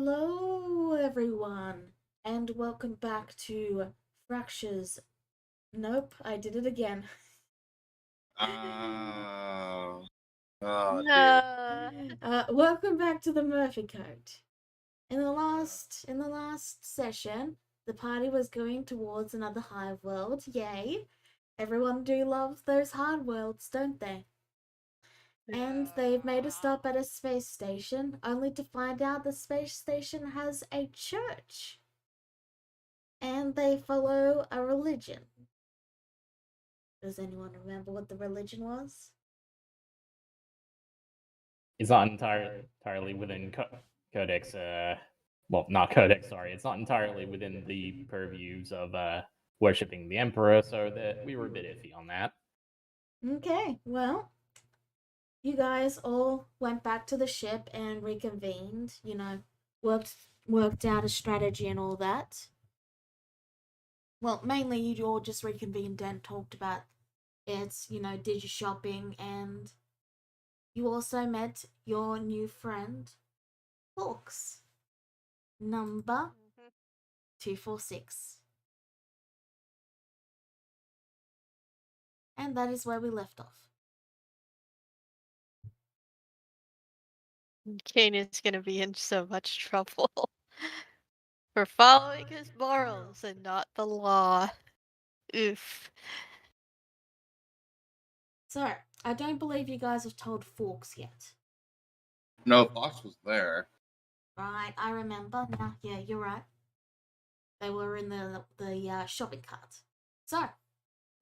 Hello, everyone, and welcome back to Fractures. Nope, I did it again. Oh, oh No. Welcome back to the Murphy Code. In the last session, the party was going towards another hive world. Yay! Everyone do love those hard worlds, don't they? And they've made a stop at a space station, only to find out the space station has a church. And they follow a religion. Does anyone remember what the religion was? It's not entirely within Codex. Well, not Codex. Sorry, it's not entirely within the purviews of worshiping the Emperor, so that we were a bit iffy on that. Okay, well, you guys all went back to the ship and reconvened. Worked out a strategy and all that. Well, mainly you all just reconvened and talked about it. Did your shopping, and you also met your new friend, Hawks. Number 246. And that is where we left off. Kane is gonna be in so much trouble for following his morals and not the law. Oof. So, I don't believe you guys have told Forks yet. no, Fox was there. Right, I remember. Yeah, you're right. They were in the shopping cart. So,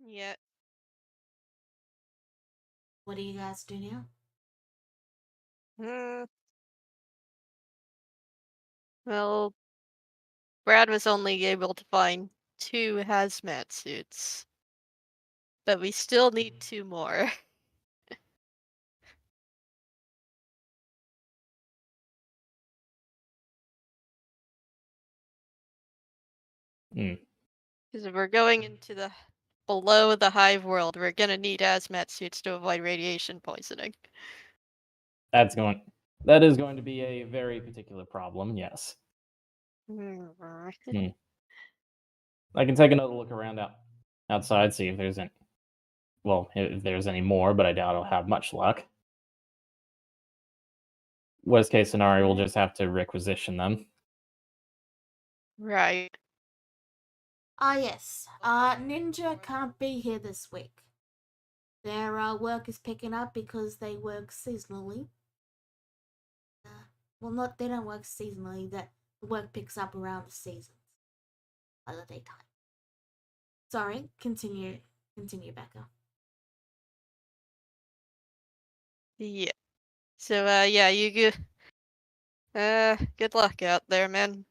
Yeah. what do you guys do now? Well, Brad was only able to find 2 hazmat suits, but we still need 2 more. Hmm. Because if we're going into the below the hive world, we're gonna need hazmat suits to avoid radiation poisoning. That is going to be a very particular problem. Yes. Hmm. I can take another look around outside, see if there's any. Well, if there's any more, but I doubt I'll have much luck. Worst case scenario, we'll just have to requisition them. Right. Yes. Ninja can't be here this week. Their work is picking up because they work seasonally. They don't work seasonally. That the work picks up around the seasons, holiday time. Sorry. Continue, Becca. Yeah. So, yeah, you good luck out there, man.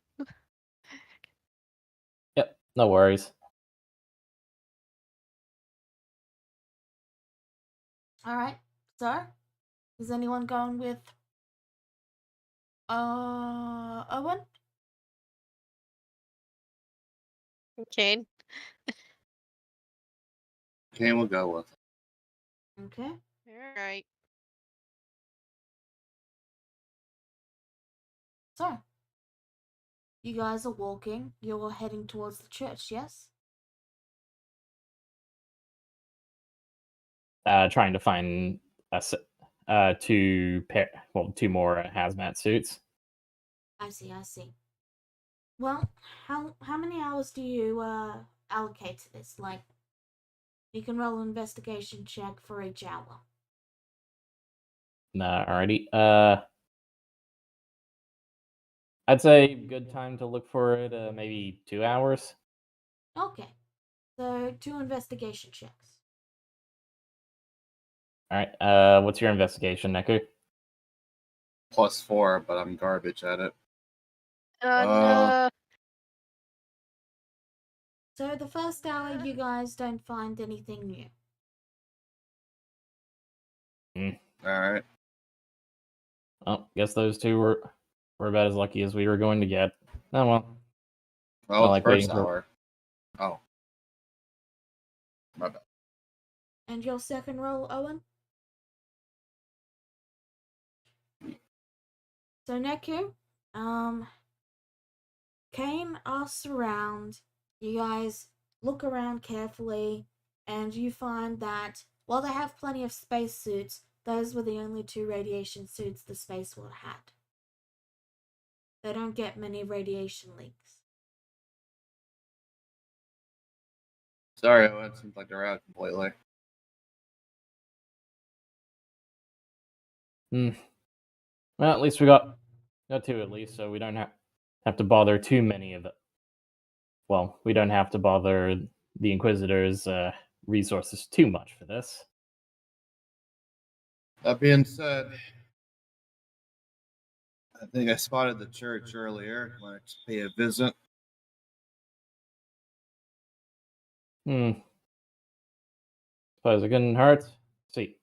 Yep, no worries. All right. So, is anyone going with Owen? Kane. Kane will go with it. Okay. Alright. So, you guys are walking. You're heading towards the church, yes? Trying to find two more hazmat suits. I see. Well, how many hours do you allocate to this? Like, you can roll an investigation check for each hour. Alrighty. I'd say good time to look for it. Maybe 2 hours. Okay. So 2 investigation checks. All right. What's your investigation, Neku? +4, but I'm garbage at it. No. So the first hour, you guys don't find anything new. Alright. Well, guess those two were about as lucky as we were going to get. Oh well. Well, like the first waiting for- hour. Oh. My bad. And your second roll, Owen? So Neku, Kane asks around. You guys look around carefully, and you find that while they have plenty of spacesuits, those were the only 2 radiation suits the space world had. They don't get many radiation leaks. Sorry, it seems like they're out completely. Well, at least we got 2 at least, so we don't have to bother too many of it. Well, we don't have to bother the Inquisitors' resources too much for this. That being said, I think I spotted the church earlier. Want to pay a visit? Suppose it couldn't hurt. See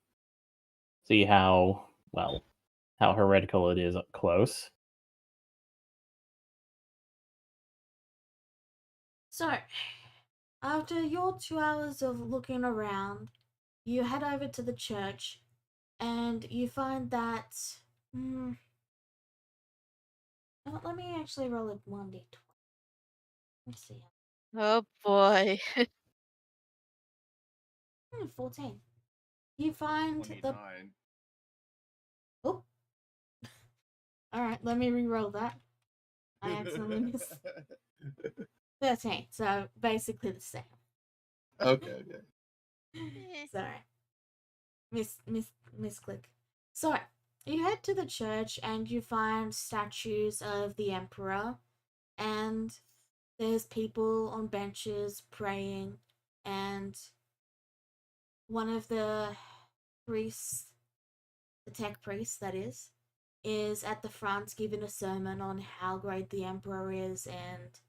how heretical it is up close. So, after your 2 hours of looking around, you head over to the church, and you find that. Let me actually roll a 1d20. Let's see. Oh boy. 14. You find the. 29. Oh. Alright, let me re-roll that. I accidentally missed 13, so basically the same. Okay. Sorry. Misclick. So, you head to the church and you find statues of the Emperor, and there's people on benches praying, and one of the priests, the tech priest that is at the front giving a sermon on how great the Emperor is, and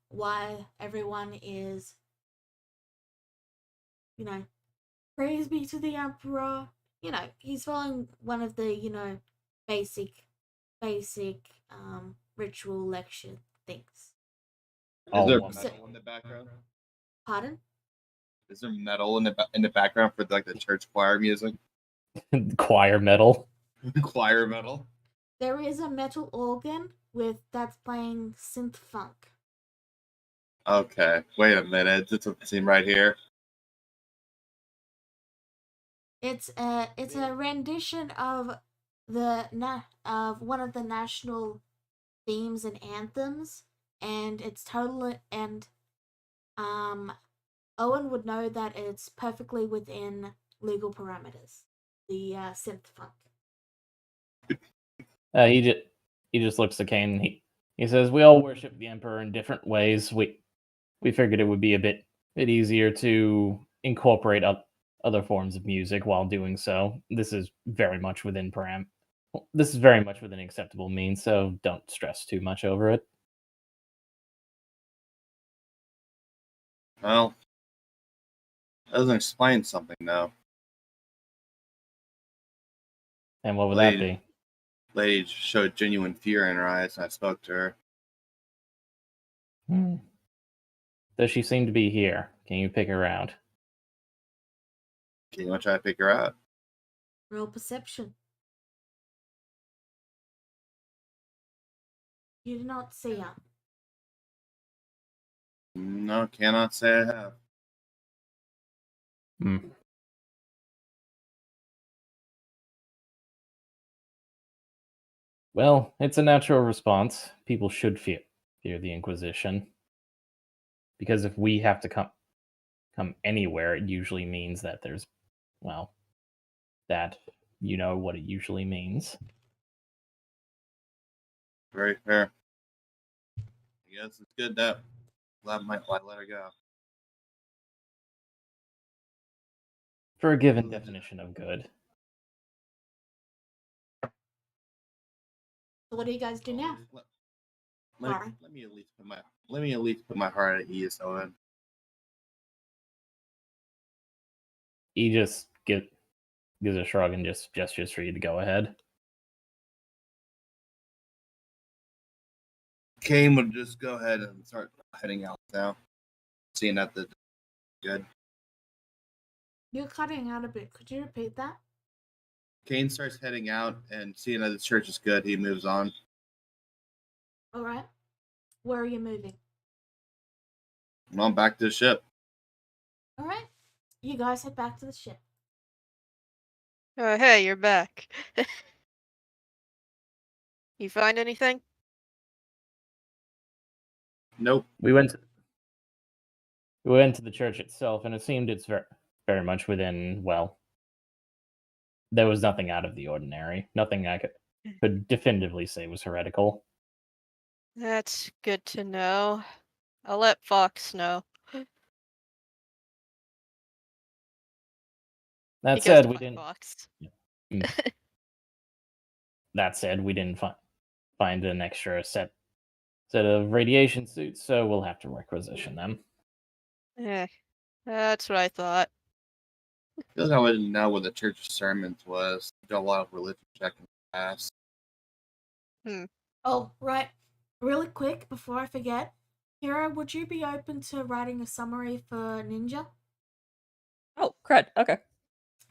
why everyone is, praise be to the Emperor. He's following one of the, basic ritual lecture things. Is there one metal in the background? Pardon? Is there metal in the background for like the church choir music? choir metal. Choir metal. There is a metal organ that's playing synth funk. Okay, wait a minute. It's a scene right here. It's a rendition of of one of the national themes and anthems, and it's totally and Owen would know that it's perfectly within legal parameters. The synth funk. He just looks at Kane. And he says, "We all worship the Emperor in different ways. We figured it would be a bit easier to incorporate other forms of music while doing so. This is very much within acceptable means, so don't stress too much over it." Well, that doesn't explain something though. And what would that be? Lady showed genuine fear in her eyes, and I spoke to her. Does she seem to be here? Can you pick her out? Can you want to try to pick her out? Roll perception. You do not see her. No, cannot say I have. Well, it's a natural response. People should fear the Inquisition. Because if we have to come anywhere, it usually means that there's, that you know what it usually means. Very fair. I guess it's good that I might let her go. For a given definition of good. So what do you guys do now? Let me at least put my heart at ease, Owen. He just gives a shrug and just gestures for you to go ahead. Kane would just go ahead and start heading out now, seeing that the good. You're cutting out a bit. Could you repeat that? Kane starts heading out and seeing that the church is good, he moves on. All right. Where are you moving? I'm on back to the ship. All right. You guys head back to the ship. Oh, hey, you're back. You find anything? Nope. We went to the church itself, and it seemed it's very much within, well, there was nothing out of the ordinary. Nothing I could definitively say was heretical. That's good to know. I'll let Fox know. That He goes said, to we find didn't. Fox. Mm. That said, we didn't find an extra set of radiation suits, so we'll have to requisition them. Eh, that's what I thought. Feels like I wouldn't know what the Church of Sermons was. Did a lot of religion check in the past. Oh, right. Really quick, before I forget, Hero, would you be open to writing a summary for Ninja? Oh, crud. Okay.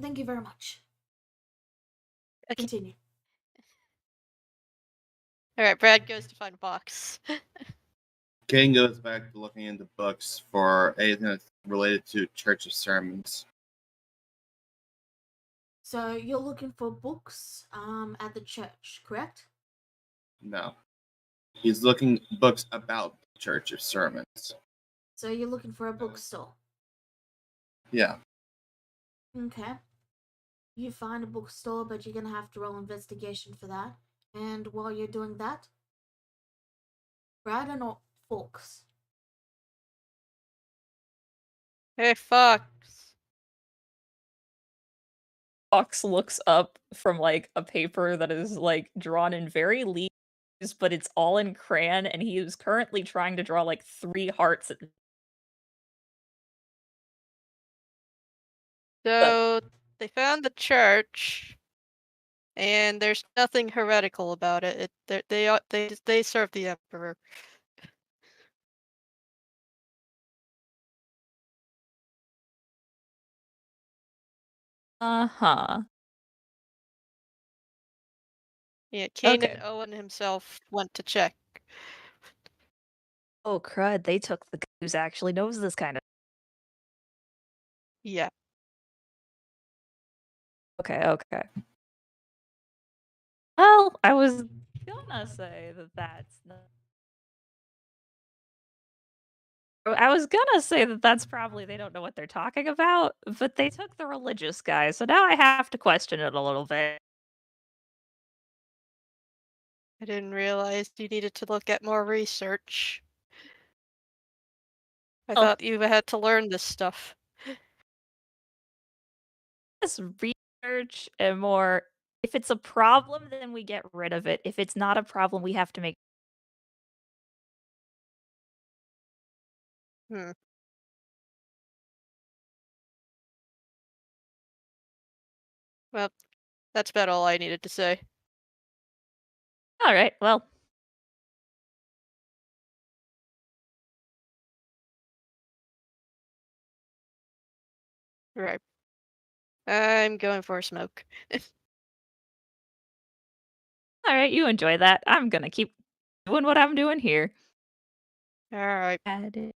Thank you very much. Okay. Continue. Alright, Brad goes to find Fox. Kane goes back to looking into books for anything that's related to Church of Sermons. So you're looking for books at the church, correct? No. He's looking books about the Church of Sermons. So you're looking for a bookstore. Yeah. Okay. You find a bookstore, but you're gonna have to roll investigation for that. And while you're doing that, Brad and Fox. Hey, Fox. Fox looks up from like a paper that is like drawn in very leaves, but it's all in crayon, and he is currently trying to draw like 3 hearts at So, they found the church, and there's nothing heretical about it. They serve the emperor. Uh-huh. Yeah, Kane Okay. and Owen himself went to check. Oh, crud. They took the guy who's actually knows this kind of. Yeah. Okay. Well, I was gonna say that that's not. I was gonna say that that's probably they don't know what they're talking about, but they took the religious guy, so now I have to question it a little bit. I didn't realize you needed to look at more research. I Oh. thought you had to learn this stuff. Less research and more. If it's a problem, then we get rid of it. If it's not a problem, we have to make. Hmm. Well, that's about all I needed to say. All right. Well, Right. I'm going for a smoke. all right. You enjoy that. I'm gonna keep doing what I'm doing here. Alright. Add it.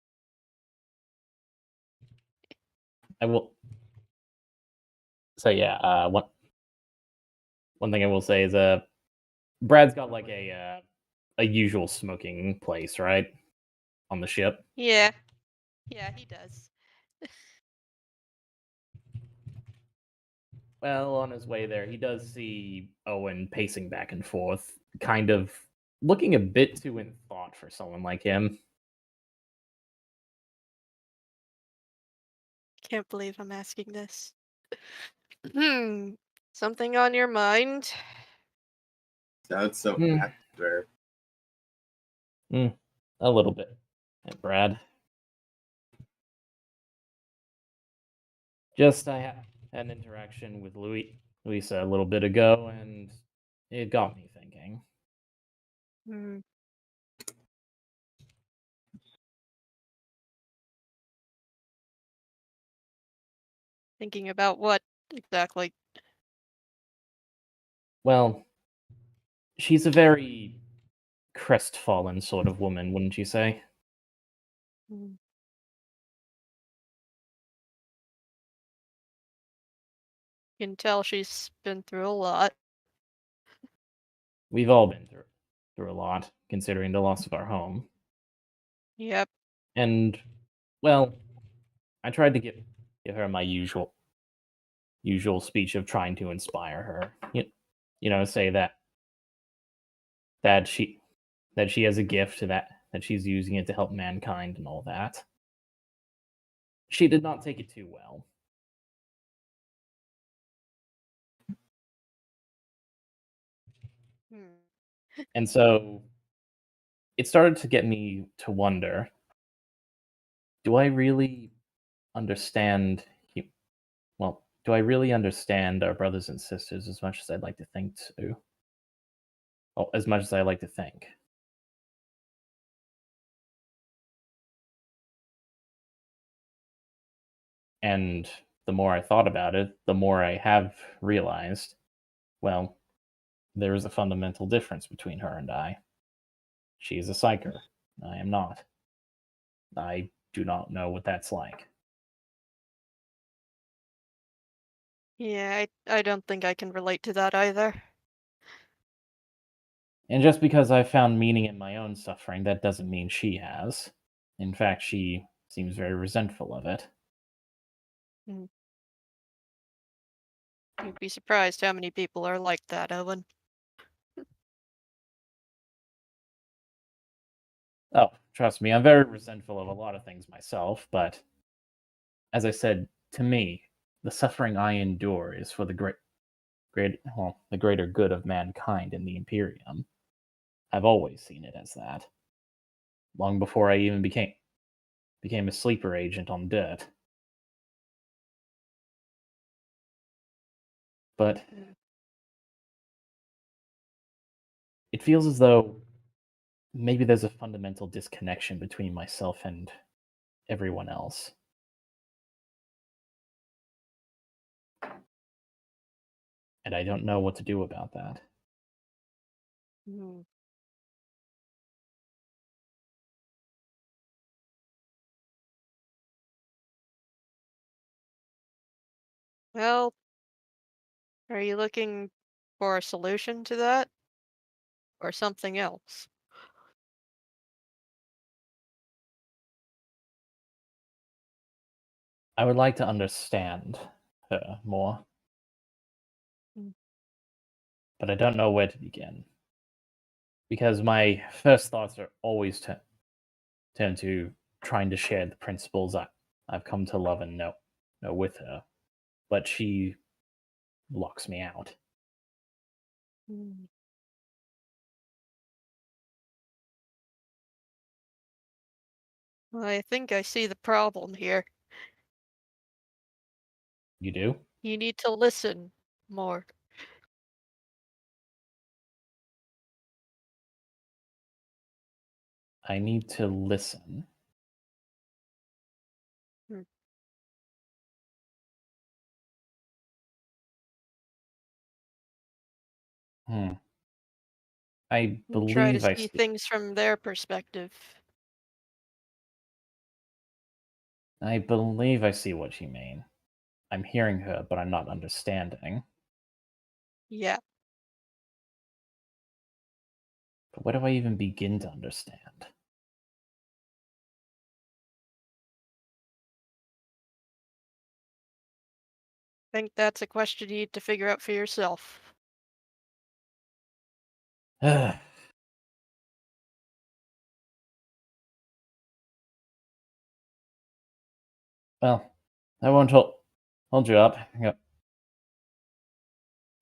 I will. So yeah, one thing I will say is Brad's got like a usual smoking place, right, on the ship. Yeah. Yeah, he does. Well, on his way there, he does see Owen pacing back and forth, kind of looking a bit too in thought for someone like him. Can't believe I'm asking this. Hmm. Something on your mind? Sounds so Hmm. accurate. A little bit. And Brad. Just I had an interaction with Luisa a little bit ago, and it got me thinking. Hmm. Thinking about what exactly? Well, she's a very crestfallen sort of woman, wouldn't you say? Mm. You can tell she's been through a lot. We've all been through a lot, considering the loss of our home. Yep. And, well, I tried to give her my usual speech of trying to inspire her. Say that she that she has a gift, that she's using it to help mankind and all that. She did not take it too well. Hmm. And so it started to get me to wonder, do I really understand do I really understand our brothers and sisters as much as I'd like to think to? Well, as much as I like to think. And the more I thought about it, the more I have realized, well, there is a fundamental difference between her and I. She is a psyker. I am not. I do not know what that's like. Yeah, I don't think I can relate to that either. And just because I found meaning in my own suffering, that doesn't mean she has. In fact, she seems very resentful of it. You'd be surprised how many people are like that, Owen. Oh, trust me, I'm very resentful of a lot of things myself, but as I said, to me, the suffering I endure is for the the greater good of mankind in the Imperium. I've always seen it as that. Long before I even became a sleeper agent on Dirt. But it feels as though maybe there's a fundamental disconnection between myself and everyone else. And I don't know what to do about that. Hmm. Well, are you looking for a solution to that? Or something else? I would like to understand her more, Mm. but I don't know where to begin. Because my first thoughts are always turn to trying to share the principles I've come to love and know with her. But she locks me out. Mm. Well, I think I see the problem here. You do? You need to listen more. I need to listen. Hmm. I And try to believe I see see. things from their perspective. I believe I see what you mean. I'm hearing her, but I'm not understanding. Yeah. But where do I even begin to understand? I think that's a question you need to figure out for yourself. Well, I won't hold you up.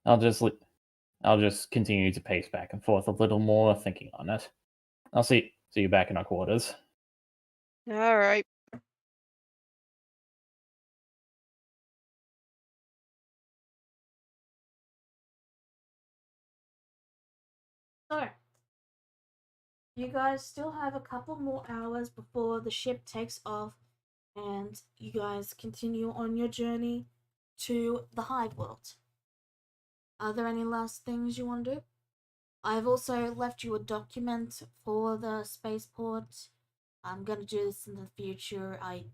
I'll just I'll just continue to pace back and forth a little more, thinking on it. I'll see you back in our quarters. All right. So, you guys still have a couple more hours before the ship takes off and you guys continue on your journey to the Hive World. Are there any last things you want to do? I've also left you a document for the spaceport. I'm gonna do this in the future. I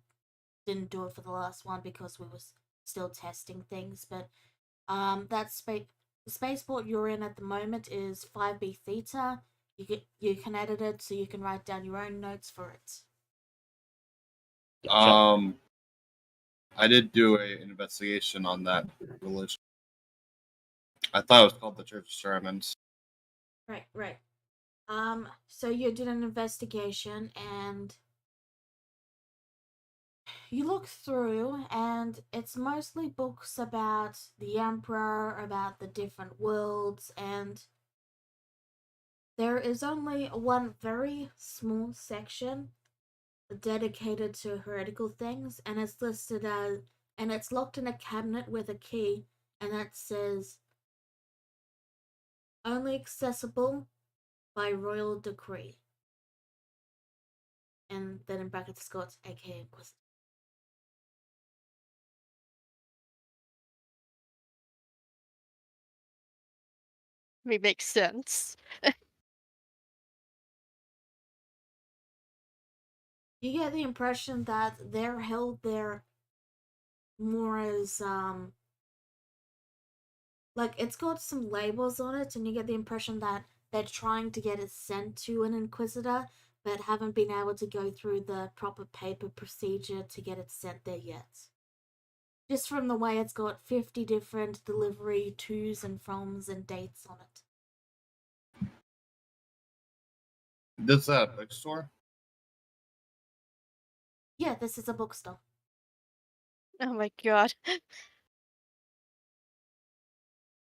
didn't do it for the last one because we was still testing things, but that the spaceport you're in at the moment is 5B Theta. You can edit it so you can write down your own notes for it. I did do an investigation on that religion. I thought it was called the Church of Sermons. Right. So you did an investigation and you look through, and it's mostly books about the Emperor, about the different worlds, and there is only one very small section dedicated to heretical things, and it's listed as, and it's locked in a cabinet with a key, and that says only accessible by royal decree. And then in brackets it's got aka Inquisitor. I mean, makes sense. You get the impression that they're held there more as like it's got some labels on it, and you get the impression that they're trying to get it sent to an inquisitor, but haven't been able to go through the proper paper procedure to get it sent there yet. Just from the way it's got 50 different delivery tos and froms and dates on it. This is a bookstore? Yeah, this is a bookstore. Oh my god.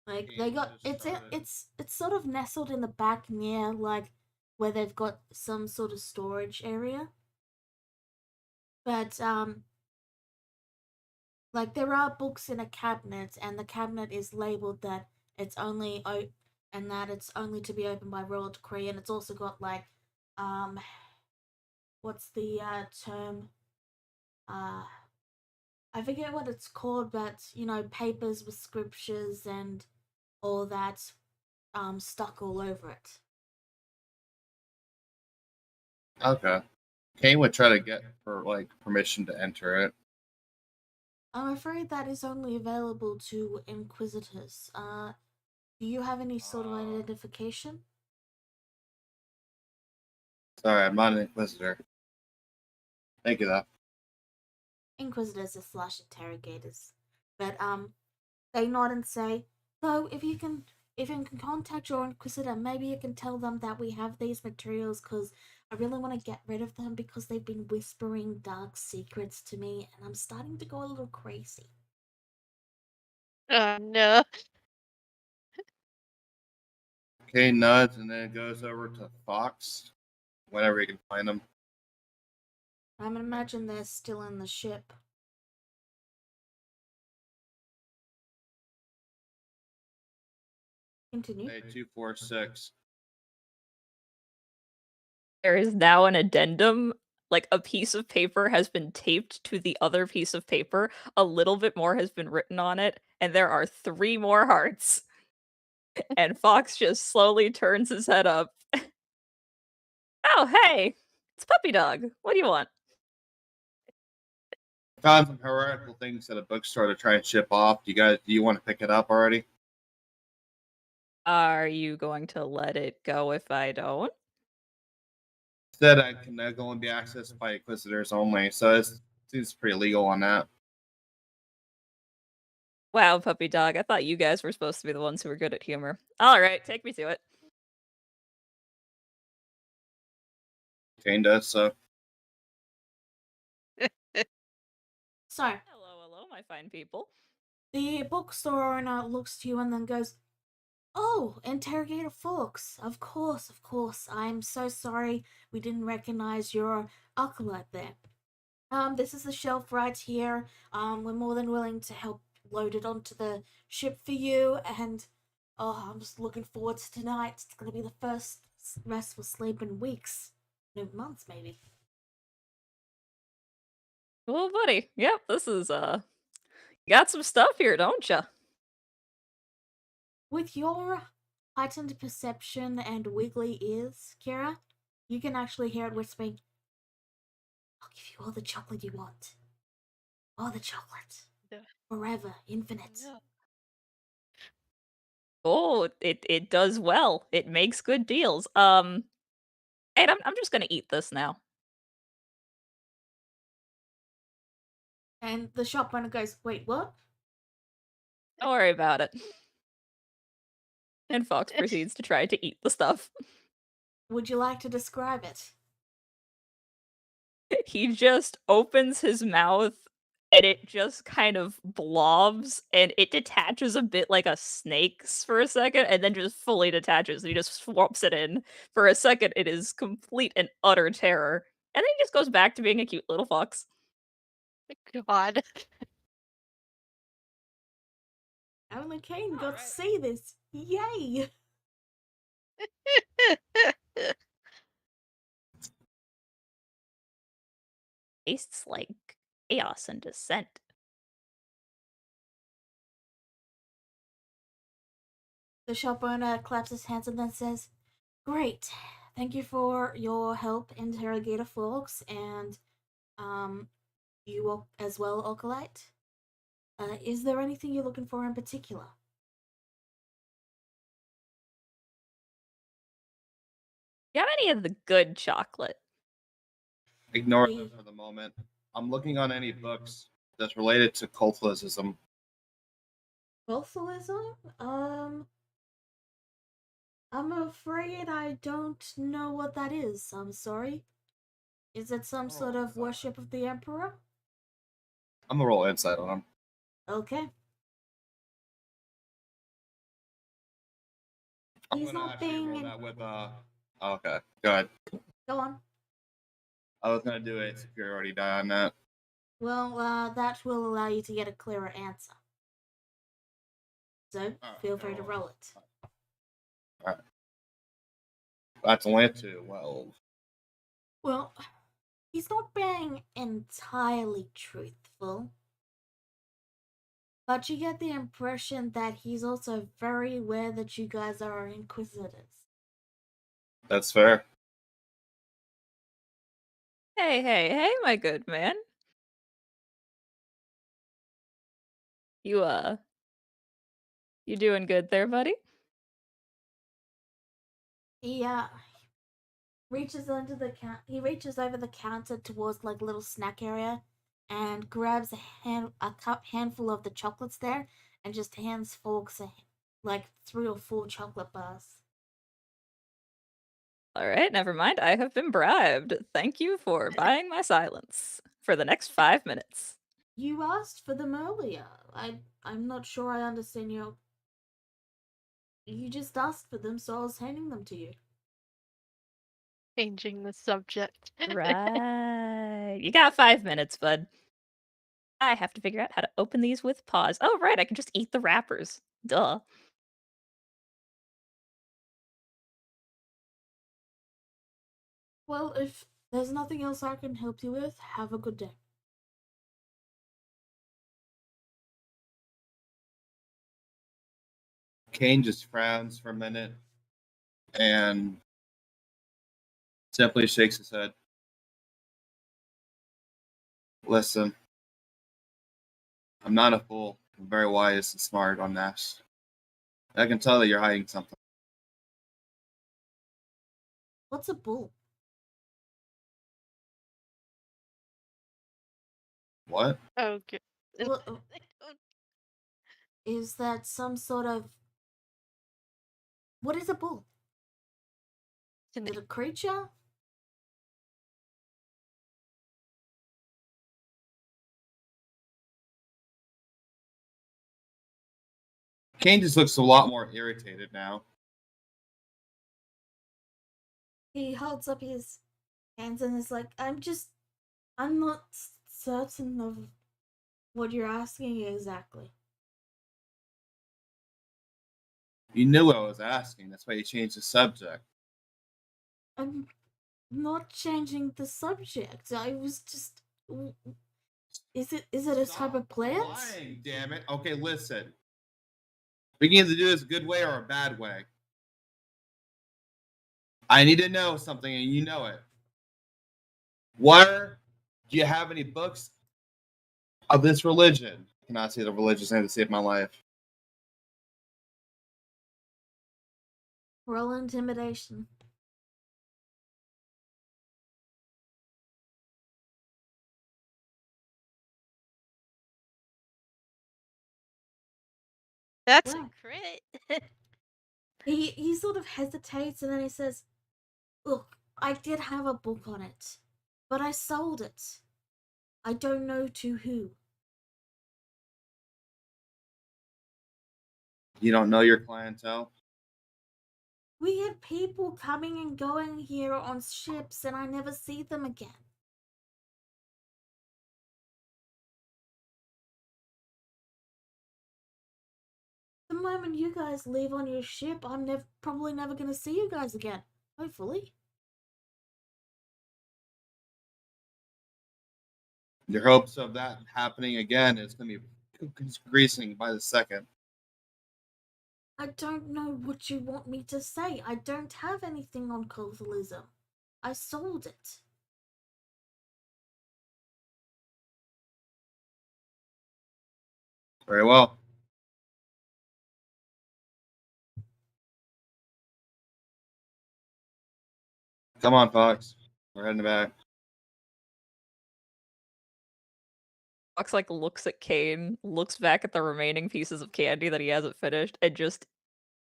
Like Yeah, they got just started. it's sort of nestled in the back near like where they've got some sort of storage area. But like there are books in a cabinet, and the cabinet is labeled that it's only and that it's only to be opened by royal decree, and it's also got like um what's the term, uh I forget what it's called, but you know, papers with scriptures and all that stuck all over it. Okay. Kane would try to get for like permission to enter it. I'm afraid that is only available to inquisitors. Do you have any sort of identification? Sorry, I'm not an inquisitor. Thank you though. Inquisitors are slash interrogators. But they nod and say, though if you can contact your inquisitor, maybe you can tell them that we have these materials because I really want to get rid of them because they've been whispering dark secrets to me and I'm starting to go a little crazy. Oh no. Kane nods and then goes over to Fox whenever he can find him. I would imagine they're still in the ship. Continue. A246. There is now an addendum. Like a piece of paper has been taped to the other piece of paper. A little bit more has been written on it, and there are 3 more hearts. And Fox just slowly turns his head up. Oh, hey! It's Puppy Dog. What do you want? Found some heretical things at a bookstore to try and ship off. Do you want to pick it up already? Are you going to let it go if I don't? Instead, I can only be accessed by inquisitors only, so it seems pretty legal on that. Wow, Puppy Dog, I thought you guys were supposed to be the ones who were good at humor. Alright, take me to it. Kane does so. So, Hello, my fine people. the bookstore owner looks to you and then goes, "Oh, Interrogator Fox. Of course, of course. I'm so sorry we didn't recognize your acolyte there. This is the shelf right here. We're more than willing to help load it onto the ship for you, and oh, I'm just looking forward to tonight. It's gonna be the first restful sleep in weeks, no, months maybe." Well, buddy, yep, this is, you got some stuff here, don't ya? With your heightened perception and wiggly ears, Kira, you can actually hear it whispering, I'll give you all the chocolate you want. All the chocolate. No. Forever, infinite. No. Oh, it does well. It makes good deals. And I'm just gonna eat this now. And the shop owner goes, wait, what? Don't worry about it. And Fox proceeds to try to eat the stuff. Would you like to describe it? He just opens his mouth and it just kind of blobs and it detaches a bit like a snake's for a second and then just fully detaches and he just swamps it in. For a second, it is complete and utter terror. And then he just goes back to being a cute little fox. God. Only Kane got to Alright. see this. Yay! Tastes like chaos and dissent. The shop owner claps his hands and then says, great. Thank you for your help, Interrogator Fox, and you as well, Okalite. Is there anything you're looking for in particular? You have any of the good chocolate? Ignore We- that for the moment. I'm looking on any books that's related to cultism. Bothalism? I'm afraid I don't know what that is. I'm sorry. Is it some sort of worship of the Emperor? I'm gonna roll insight on them. Okay. I'm He's gonna not actually being roll in- that with okay, good. Go on. I was gonna do a superiority die on that. Well, that will allow you to get a clearer answer. So, Alright, feel free to roll. roll it. That's only a 12. Well, he's not being entirely truthful. But you get the impression that he's also very aware that you guys are inquisitors. That's fair. Hey, my good man. You doing good there, buddy? He reaches under the he reaches over the counter towards like a little snack area and grabs a handful of the chocolates there and just hands Forks like 3 or 4 chocolate bars. All right, never mind. I have been bribed. Thank you for buying my silence for the next 5 minutes. You asked for them earlier. I'm not sure I understand you. You just asked for them, so I was handing them to you. Changing the subject. Right. You got 5 minutes, bud. I have to figure out how to open these with pause. Oh, right, I can just eat the wrappers. Duh. Well, if there's nothing else I can help you with, have a good day. Kane just frowns for a minute and simply shakes his head. Listen, I'm not a fool. I'm very wise and smart on this. I can tell that you're hiding something. What's a bull? What? Okay. Well, is that some sort of... What is a bull? Is it a creature? Kane just looks a lot more irritated now. He holds up his hands and is like, I'm not certain of what you're asking exactly. You knew what I was asking. That's why you changed the subject. I'm not changing the subject. I was just... Is it a type of plant? Lying, damn it. Okay, listen. We can either do this a good way or a bad way. I need to know something, and you know it. Where do you have any books of this religion? I cannot say the religious name to save my life. Roll intimidation. That's Wow. a crit. He sort of hesitates and then he says, "Look, I did have a book on it, but I sold it. I don't know to who." You don't know your clientele? We had people coming and going here on ships, and I never see them again. The moment you guys leave on your ship, I'm probably never gonna see you guys again. Hopefully. Your hopes of that happening again is going to be increasing by the second. I don't know what you want me to say. I don't have anything on Catholicism. I sold it. Very well. Come on, Fox. We're heading back. Fox like looks at Kane, looks back at the remaining pieces of candy that he hasn't finished, and just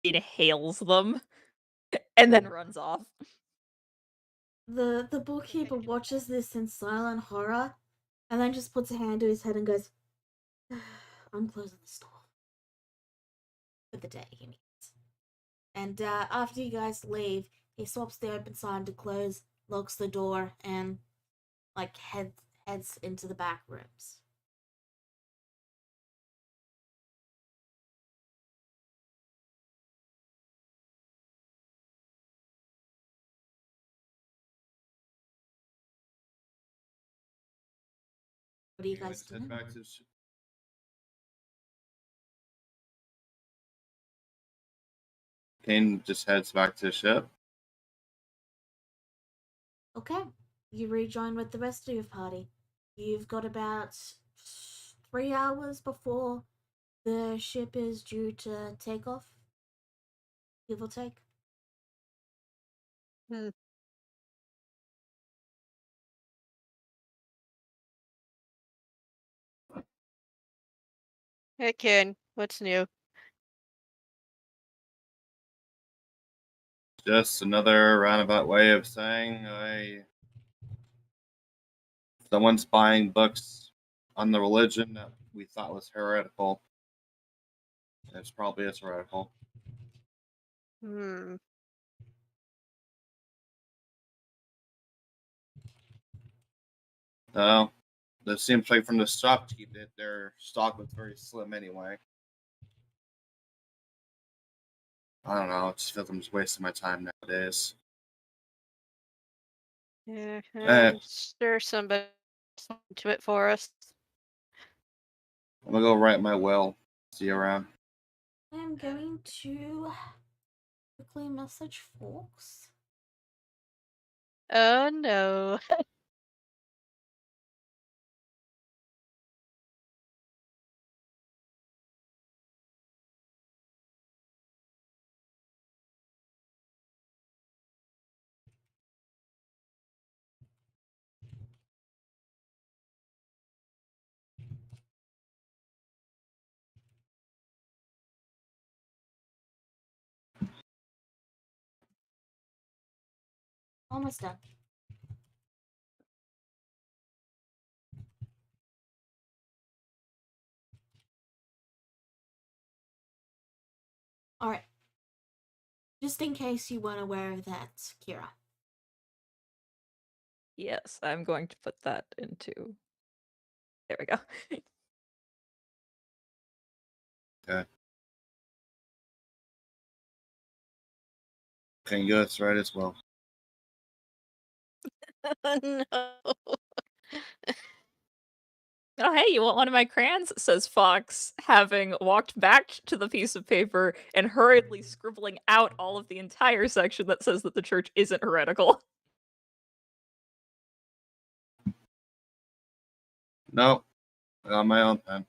inhales them, and then runs off. The bookkeeper watches this in silent horror, and then just puts a hand to his head and goes, "I'm closing the store for the day." He means. And after you guys leave, he swaps the open sign to close, locks the door, and like heads into the back rooms. What are you guys Head doing? back to the ship. Kane just heads back to the ship. Okay, you rejoin with the rest of your party. You've got about 3 hours before the ship is due to take off, give or take. Hmm. Hey, Ken, what's new? Just another roundabout way of saying someone's buying books on the religion that we thought was heretical. It's probably is heretical. Hmm. No, it seems like from the shopkeep that their stock was very slim anyway. I don't know. I just feel like I'm just wasting my time nowadays. Yeah, Eh, I'm sure somebody to it for us. I'm gonna go write my will. See you around. I'm going to quickly message Fox. Oh no. Almost done. Alright. Just in case you weren't aware of that, Kira. Yes, I'm going to put that into. There we go. Okay. Can you that's right as well. No. Oh, hey, you want one of my crayons? Says Fox, having walked back to the piece of paper and hurriedly scribbling out all of the entire section that says that the church isn't heretical. No, I got my own pen.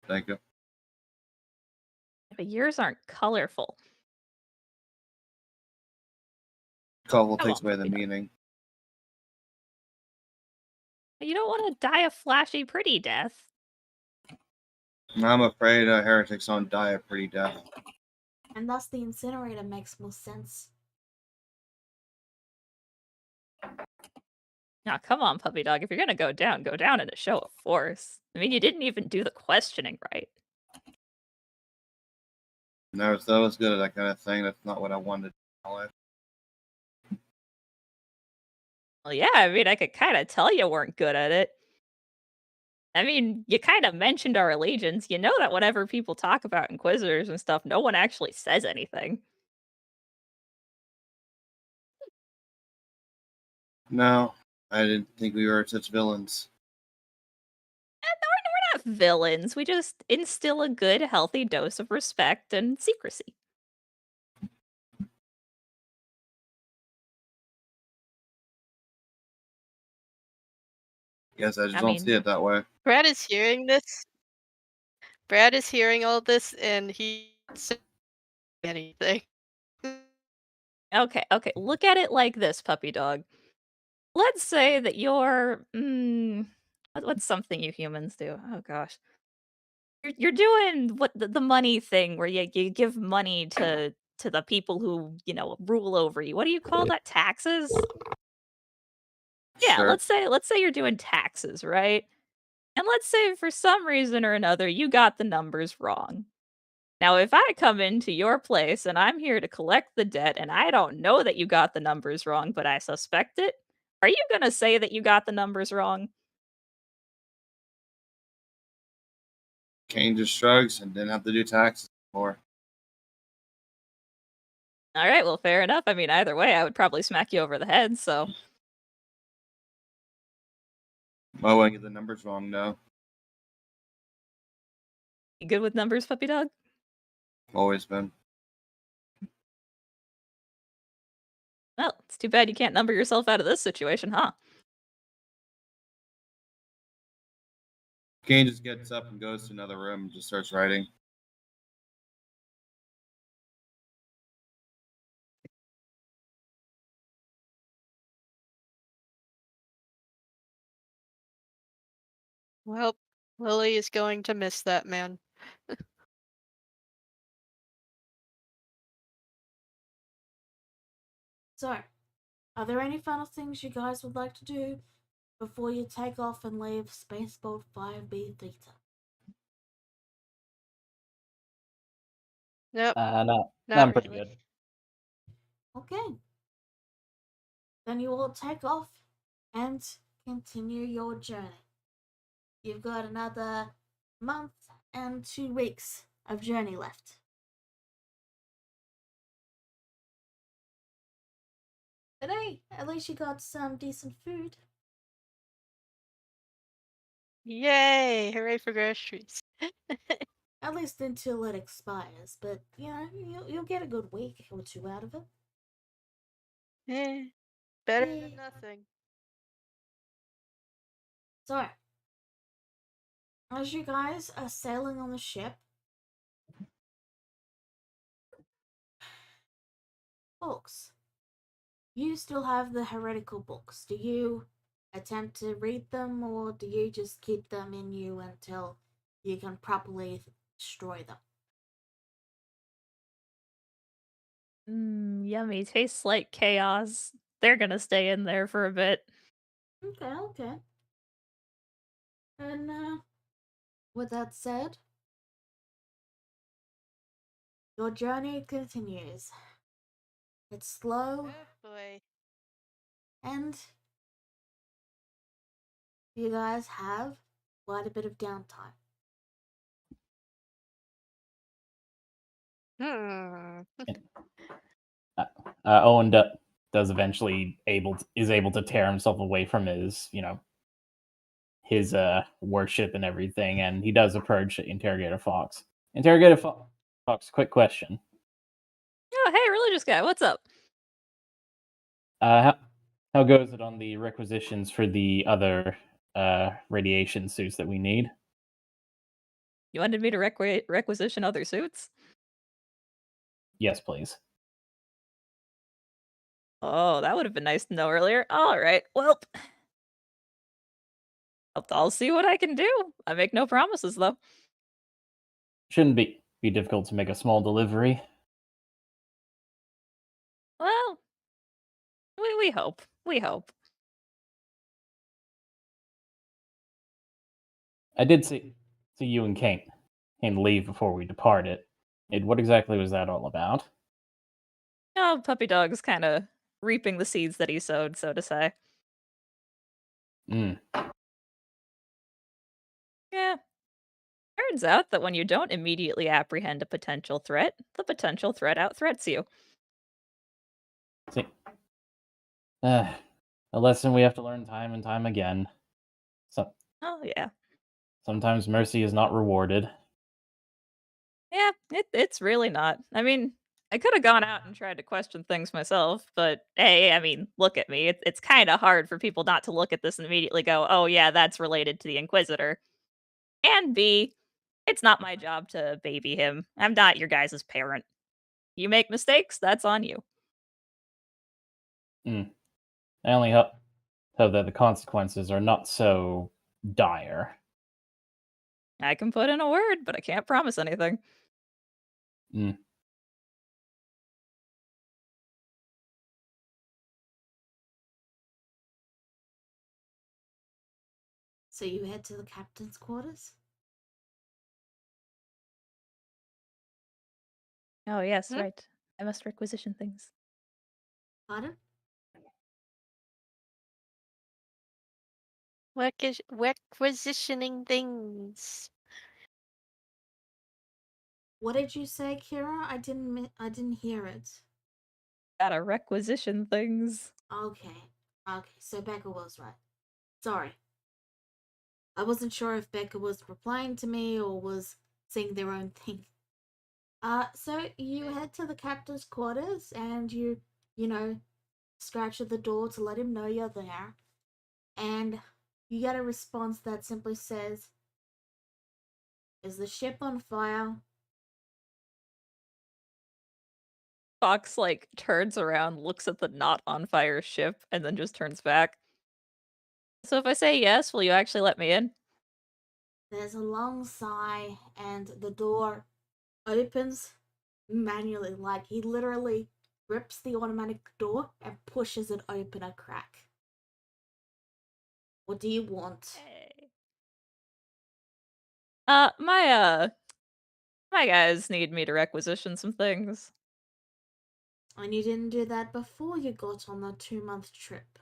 Thank you. But yours aren't colorful. Colorful Come takes on, away the puppy dog. meaning. You don't want to die a flashy, pretty death. I'm afraid heretics don't die a pretty death. And thus the incinerator makes more sense. Now, come on, puppy dog. If you're gonna go down in a show of force. I mean, you didn't even do the questioning right. Never thought I was good at that kind of thing. That's not what I wanted in my life. Well, yeah, I mean, I could kind of tell you weren't good at it. I mean, you kind of mentioned our allegiance. You know that whenever people talk about Inquisitors and stuff, no one actually says anything. No, I didn't think we were such villains. We're not villains. We just instill a good, healthy dose of respect and secrecy. Guess I just I don't mean- see it that way. Brad is hearing this. Brad is hearing all this, and he doesn't say anything. Okay, look at it like this, puppy dog. Let's say that you're, what's something you humans do? Oh gosh. You're doing what the money thing where you give money to the people who, rule over you. What do you call that? Taxes? Yeah, Sure. let's say you're doing taxes, right? And let's say for some reason or another you got the numbers wrong. Now, if I come into your place and I'm here to collect the debt and I don't know that you got the numbers wrong, but I suspect it, are you going to say that you got the numbers wrong? Kane just shrugs and didn't have to do taxes before. All right, well, fair enough. I mean, either way, I would probably smack you over the head, so. I wouldn't get the numbers wrong, no. You good with numbers, puppy dog? Always been. Well, it's too bad you can't number yourself out of this situation, huh? Kane just gets up and goes to another room and just starts writing. Well, Lily is going to miss that man. So, are there any final things you guys would like to do before you take off and leave Spaceboat 5B Theta? Nope, No, not I'm pretty really. good. Okay. Then you will take off and continue your journey. You've got another month and 2 weeks of journey left. But hey, at least you got some decent food. Yay! Hooray for groceries. At least until it expires. But, you'll get a good week or 2 out of it. Eh, better Yeah. than nothing. So, as you guys are sailing on the ship, folks, you still have the heretical books. Do you attempt to read them, or do you just keep them in you until you can properly destroy them? Yummy. Tastes like chaos. They're gonna stay in there for a bit. Okay. And, with that said, your journey continues. It's slow, Oh boy. and you guys have quite a bit of downtime. Owen does eventually is able to tear himself away from his his worship and everything, and he does approach Interrogator Fox. Interrogator Fox, quick question. Oh, hey, religious guy, what's up? How goes it on the requisitions for the other radiation suits that we need? You wanted me to requisition other suits? Yes, please. Oh, that would have been nice to know earlier. All right, well, I'll see what I can do. I make no promises, though. Shouldn't be difficult to make a small delivery. Well, we hope. We hope. I did see you and Kane leave before we departed. What exactly was that all about? Oh, puppy dog's kind of reaping the seeds that he sowed, so to say. Hmm. Yeah. Turns out that when you don't immediately apprehend a potential threat, the potential threat out-threats you. See, a lesson we have to learn time and time again. Oh, yeah. Sometimes mercy is not rewarded. Yeah, it's really not. I mean, I could have gone out and tried to question things myself, but hey, I mean, look at me. It's kind of hard for people not to look at this and immediately go, "Oh yeah, that's related to the Inquisitor." And B, it's not my job to baby him. I'm not your guys' parent. You make mistakes, that's on you. I only hope that the consequences are not so dire. I can put in a word, but I can't promise anything. Mm. So you head to the captain's quarters? Oh, yes, Hmm? right. I must requisition things. Pardon? Requisitioning things. What did you say, Kira? I didn't hear it. Gotta requisition things. Okay. Okay, so Becca was right. Sorry. I wasn't sure if Becca was replying to me or was saying their own thing. So you head to the captain's quarters and you scratch at the door to let him know you're there. And you get a response that simply says, "Is the ship on fire?" Fox, like, turns around, looks at the not on fire ship, and then just turns back. So if I say yes, will you actually let me in? There's a long sigh and the door opens manually. Like he literally grips the automatic door and pushes it open a crack. What do you want? Hey. My guys need me to requisition some things. And you didn't do that before you got on the 2-month trip.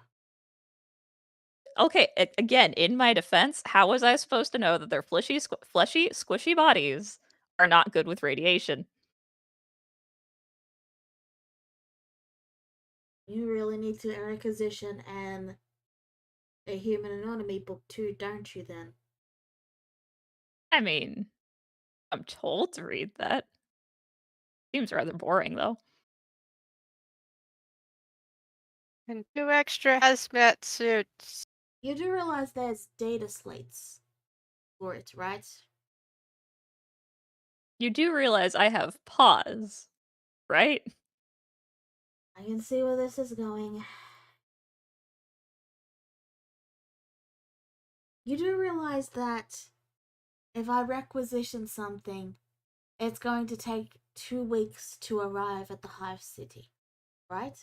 Okay, again, in my defense, how was I supposed to know that their fleshy, squishy bodies are not good with radiation? You really need to requisition and a human anatomy book too, don't you then? I mean, I'm told to read that. Seems rather boring, though. And 2 extra hazmat suits. You do realize there's data slates for it, right? You do realize I have paws, right? I can see where this is going. You do realize that if I requisition something, it's going to take 2 weeks to arrive at the Hive City, right?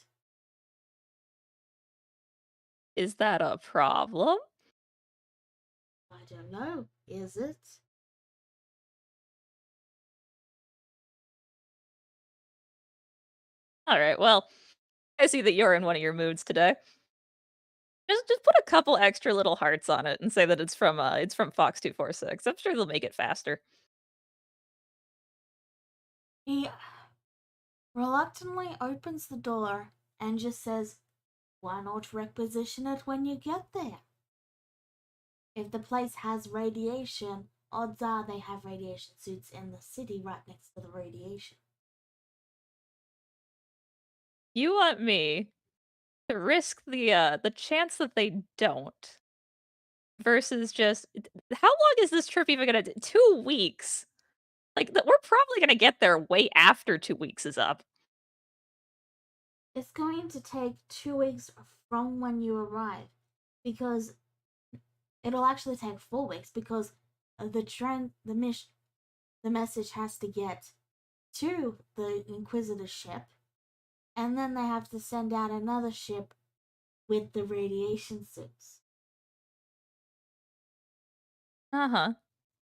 Is that a problem? I don't know. Is it? Alright, well, I see that you're in one of your moods today. Just put a couple extra little hearts on it and say that it's from Fox 246. I'm sure they'll make it faster. He reluctantly opens the door and just says, "Why not requisition it when you get there?" if the place has radiation, odds are they have radiation suits in the city right next to the radiation. You want me to risk the chance that they don't versus just how long is this trip even gonna 2 weeks? Like, we're probably gonna get there way after 2 weeks is up. It's going to take 2 weeks from when you arrive, because it'll actually take 4 weeks, because the message has to get to the Inquisitor ship, and then they have to send out another ship with the radiation suits. Uh-huh.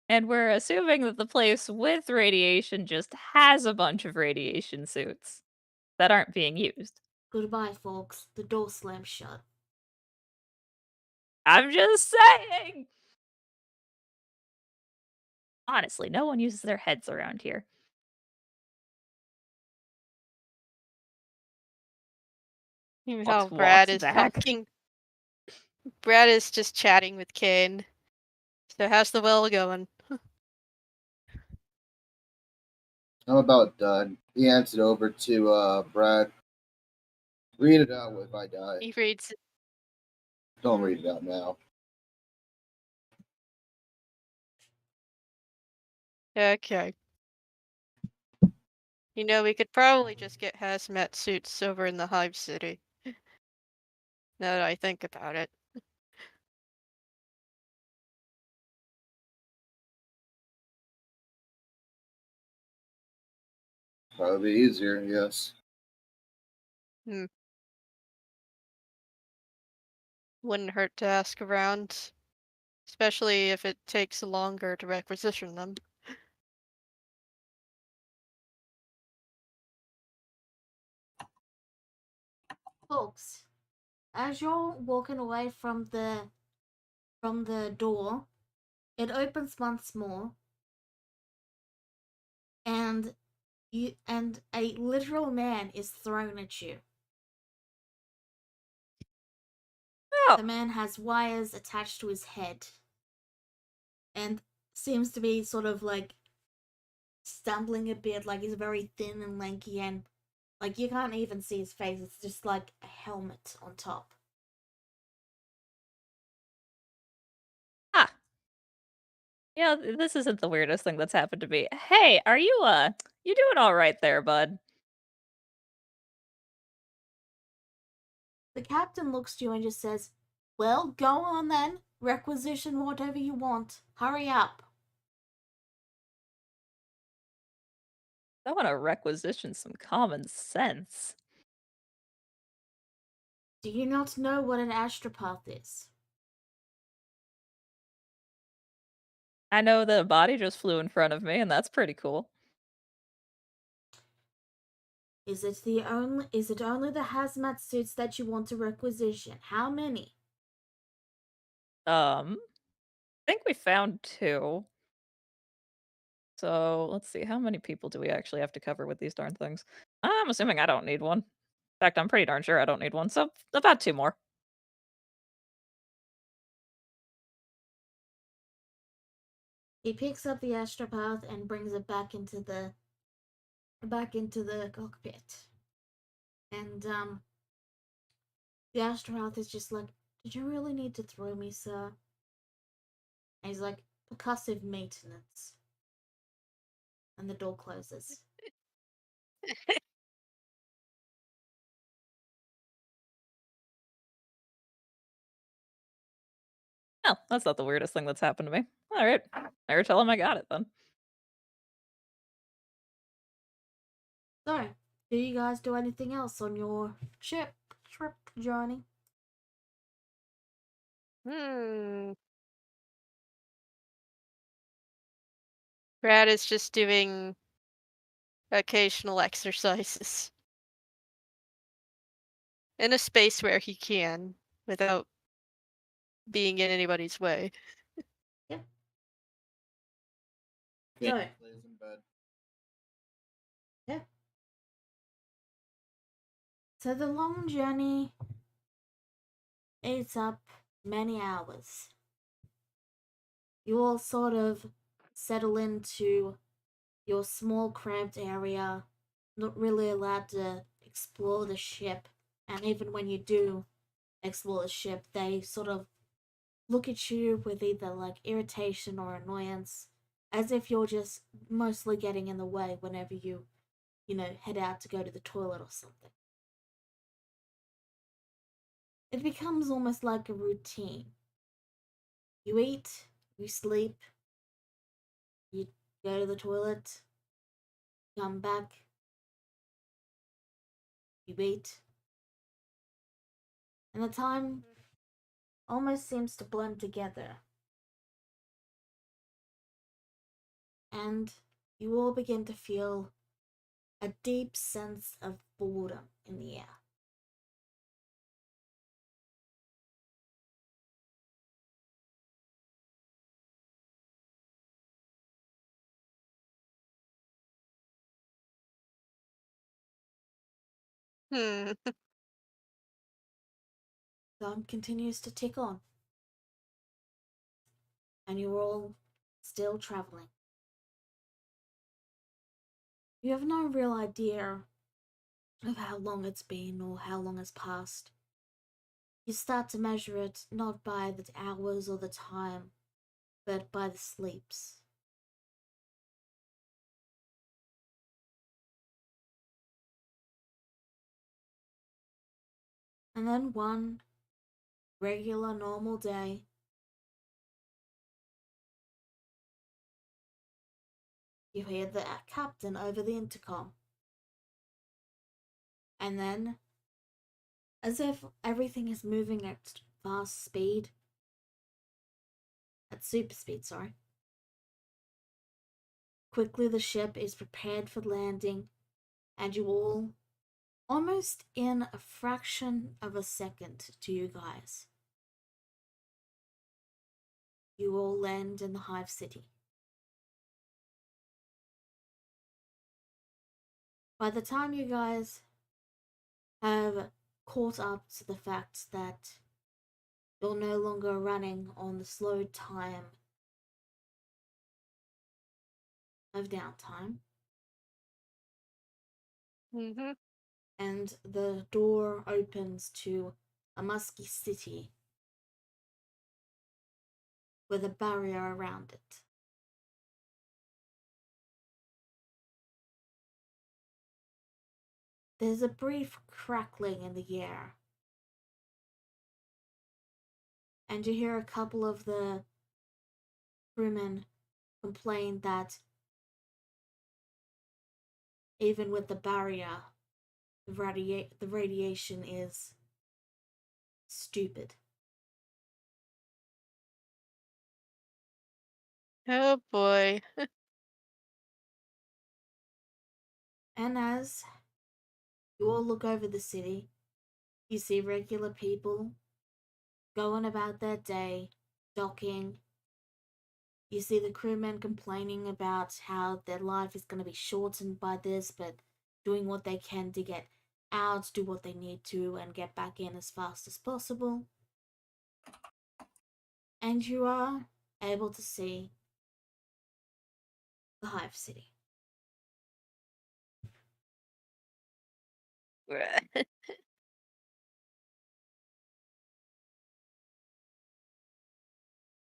And we're assuming that the place with radiation just has a bunch of radiation suits that aren't being used. Goodbye, folks. The door slams shut. I'm just saying! Honestly, no one uses their heads around here. Meanwhile, Walks back. Brad is just chatting with Kane. So how's the well going? I'm about done. He hands it over to Brad. Read it out if I die. He reads it. Don't read it out now. Okay. You know, we could probably just get hazmat suits over in the Hive City. Now that I think about it. Probably easier, yes. Wouldn't hurt to ask around. Especially if it takes longer to requisition them. Folks, as you're walking away from the door, it opens once more, and a literal man is thrown at you. Oh, The man has wires attached to his head and seems to be sort of like stumbling a bit, like he's very thin and lanky, and like you can't even see his face. It's just like a helmet on top. ah. Yeah, this isn't the weirdest thing that's happened to me. Hey, are you you doing all right there, bud? The captain looks to you and just says, "Well, go on then. Requisition whatever you want. Hurry up." I want to requisition some common sense. Do you not know what an astropath is? I know that a body just flew in front of me, and that's pretty cool. Is it only the hazmat suits that you want to requisition? How many? I think we found 2. So let's see, how many people do we actually have to cover with these darn things? I'm assuming I don't need one. In fact, I'm pretty darn sure I don't need one, so about 2 more. He picks up the astropath and brings it back into the cockpit. And the astropath is just like, "Did you really need to throw me, sir?" And he's like, "Percussive maintenance." And the door closes. Oh, that's not the weirdest thing that's happened to me. Alright. Better tell him I got it then. So, do you guys do anything else on your trip journey? Brad is just doing occasional exercises. In a space where he can, without being in anybody's way. So, Lays in bed. yeah. So the long journey eats up many hours. You all sort of settle into your small, cramped area, not really allowed to explore the ship. And even when you do explore the ship, they sort of look at you with either like irritation or annoyance, as if you're just mostly getting in the way whenever you head out to go to the toilet or something. It becomes almost like a routine. You eat, you sleep, you go to the toilet, come back, you eat, and the time almost seems to blend together. And you all begin to feel a deep sense of boredom in the air. Hmm. Time continues to tick on, and you're all still traveling. You have no real idea of how long it's been or how long has passed. You start to measure it not by the hours or the time, but by the sleeps. And then one regular normal day, you hear the captain over the intercom. And then, as if everything is moving at fast speed, at super speed, sorry. Quickly the ship is prepared for landing, and you all, almost in a fraction of a second to you guys, you all land in the Hive City. By the time you guys have caught up to the fact that you're no longer running on the slow time of downtime, Mm-hmm. and the door opens to a musky city with a barrier around it. There's a brief crackling in the air, and you hear a couple of the crewmen complain that even with the barrier, the radiation is stupid. Oh boy. And as you all look over the city, you see regular people going about their day, docking. You see the crewmen complaining about how their life is going to be shortened by this, but doing what they can to get out, do what they need to, and get back in as fast as possible. And you are able to see the Hive City.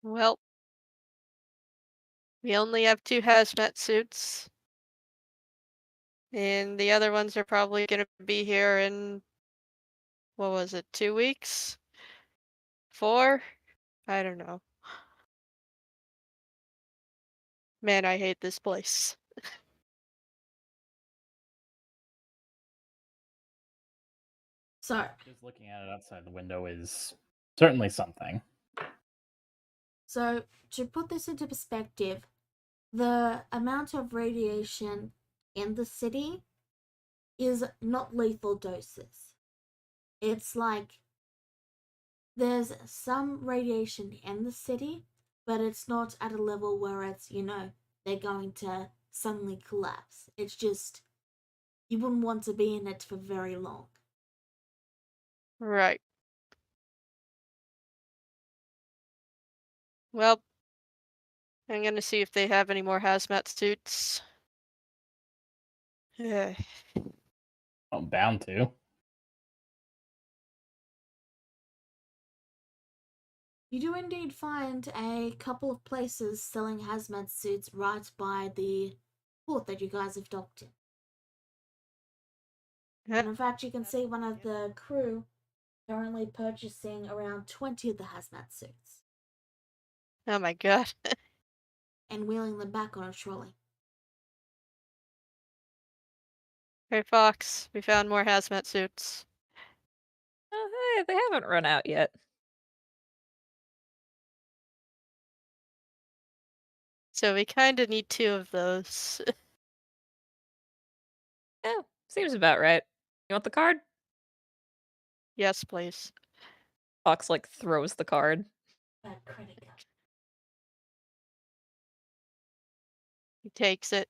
Well, we only have 2 hazmat suits. And the other ones are probably going to be here in, what was it, 2 weeks? 4? I don't know. Man, I hate this place. So, Just looking at it outside the window is certainly something. So, to put this into perspective, the amount of radiation in the city is not lethal doses. It's like there's some radiation in the city, but it's not at a level where it's, they're going to suddenly collapse. It's just, you wouldn't want to be in it for very long. Right. Well, I'm gonna see if they have any more hazmat suits. Yeah. I'm bound to. You do indeed find a couple of places selling hazmat suits right by the port that you guys have docked in. And in fact, you can see one of the crew currently purchasing around 20 of the hazmat suits Oh my god. and wheeling them back on a trolley. Hey Fox, we found more hazmat suits. Oh, hey, they haven't run out yet. So we kinda need 2 of those. Yeah, seems about right. You want the card? Yes, please. Fox like throws the card. Bad credit card. He takes it.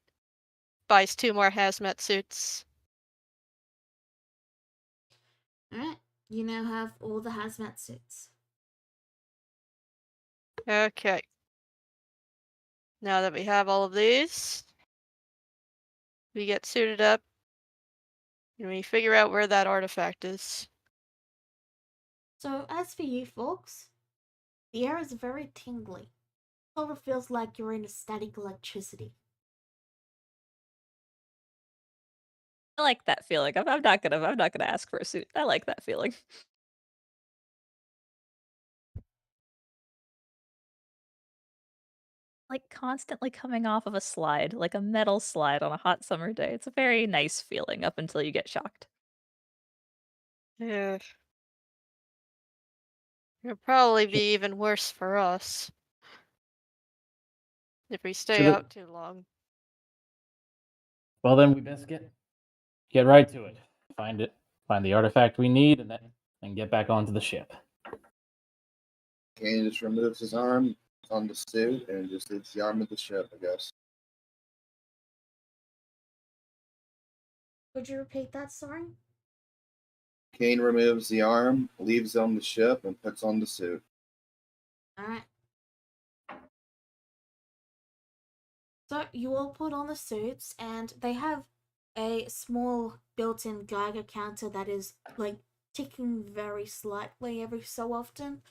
Buys 2 more hazmat suits. Alright, you now have all the hazmat suits. Okay. Now that we have all of these, we get suited up and we figure out where that artifact is. So, as for you folks, the air is very tingly. Sort of feels like you're in a static electricity. I like that feeling. I'm not gonna ask for a suit. I like that feeling. Like constantly coming off of a slide, like a metal slide on a hot summer day. It's a very nice feeling up until you get shocked. Yeah. It'll probably be even worse for us if we stay Should it- out too long. Well, then we best get right to it. Find the artifact we need, and get back onto the ship. Kane just removes his arm on the suit and just leaves the arm of the ship, I guess. Would you repeat that, sorry? Kane removes the arm, leaves on the ship, and puts on the suit. Alright. So, you all put on the suits, and they have a small built in Geiger counter that is, like, ticking very slightly every so often.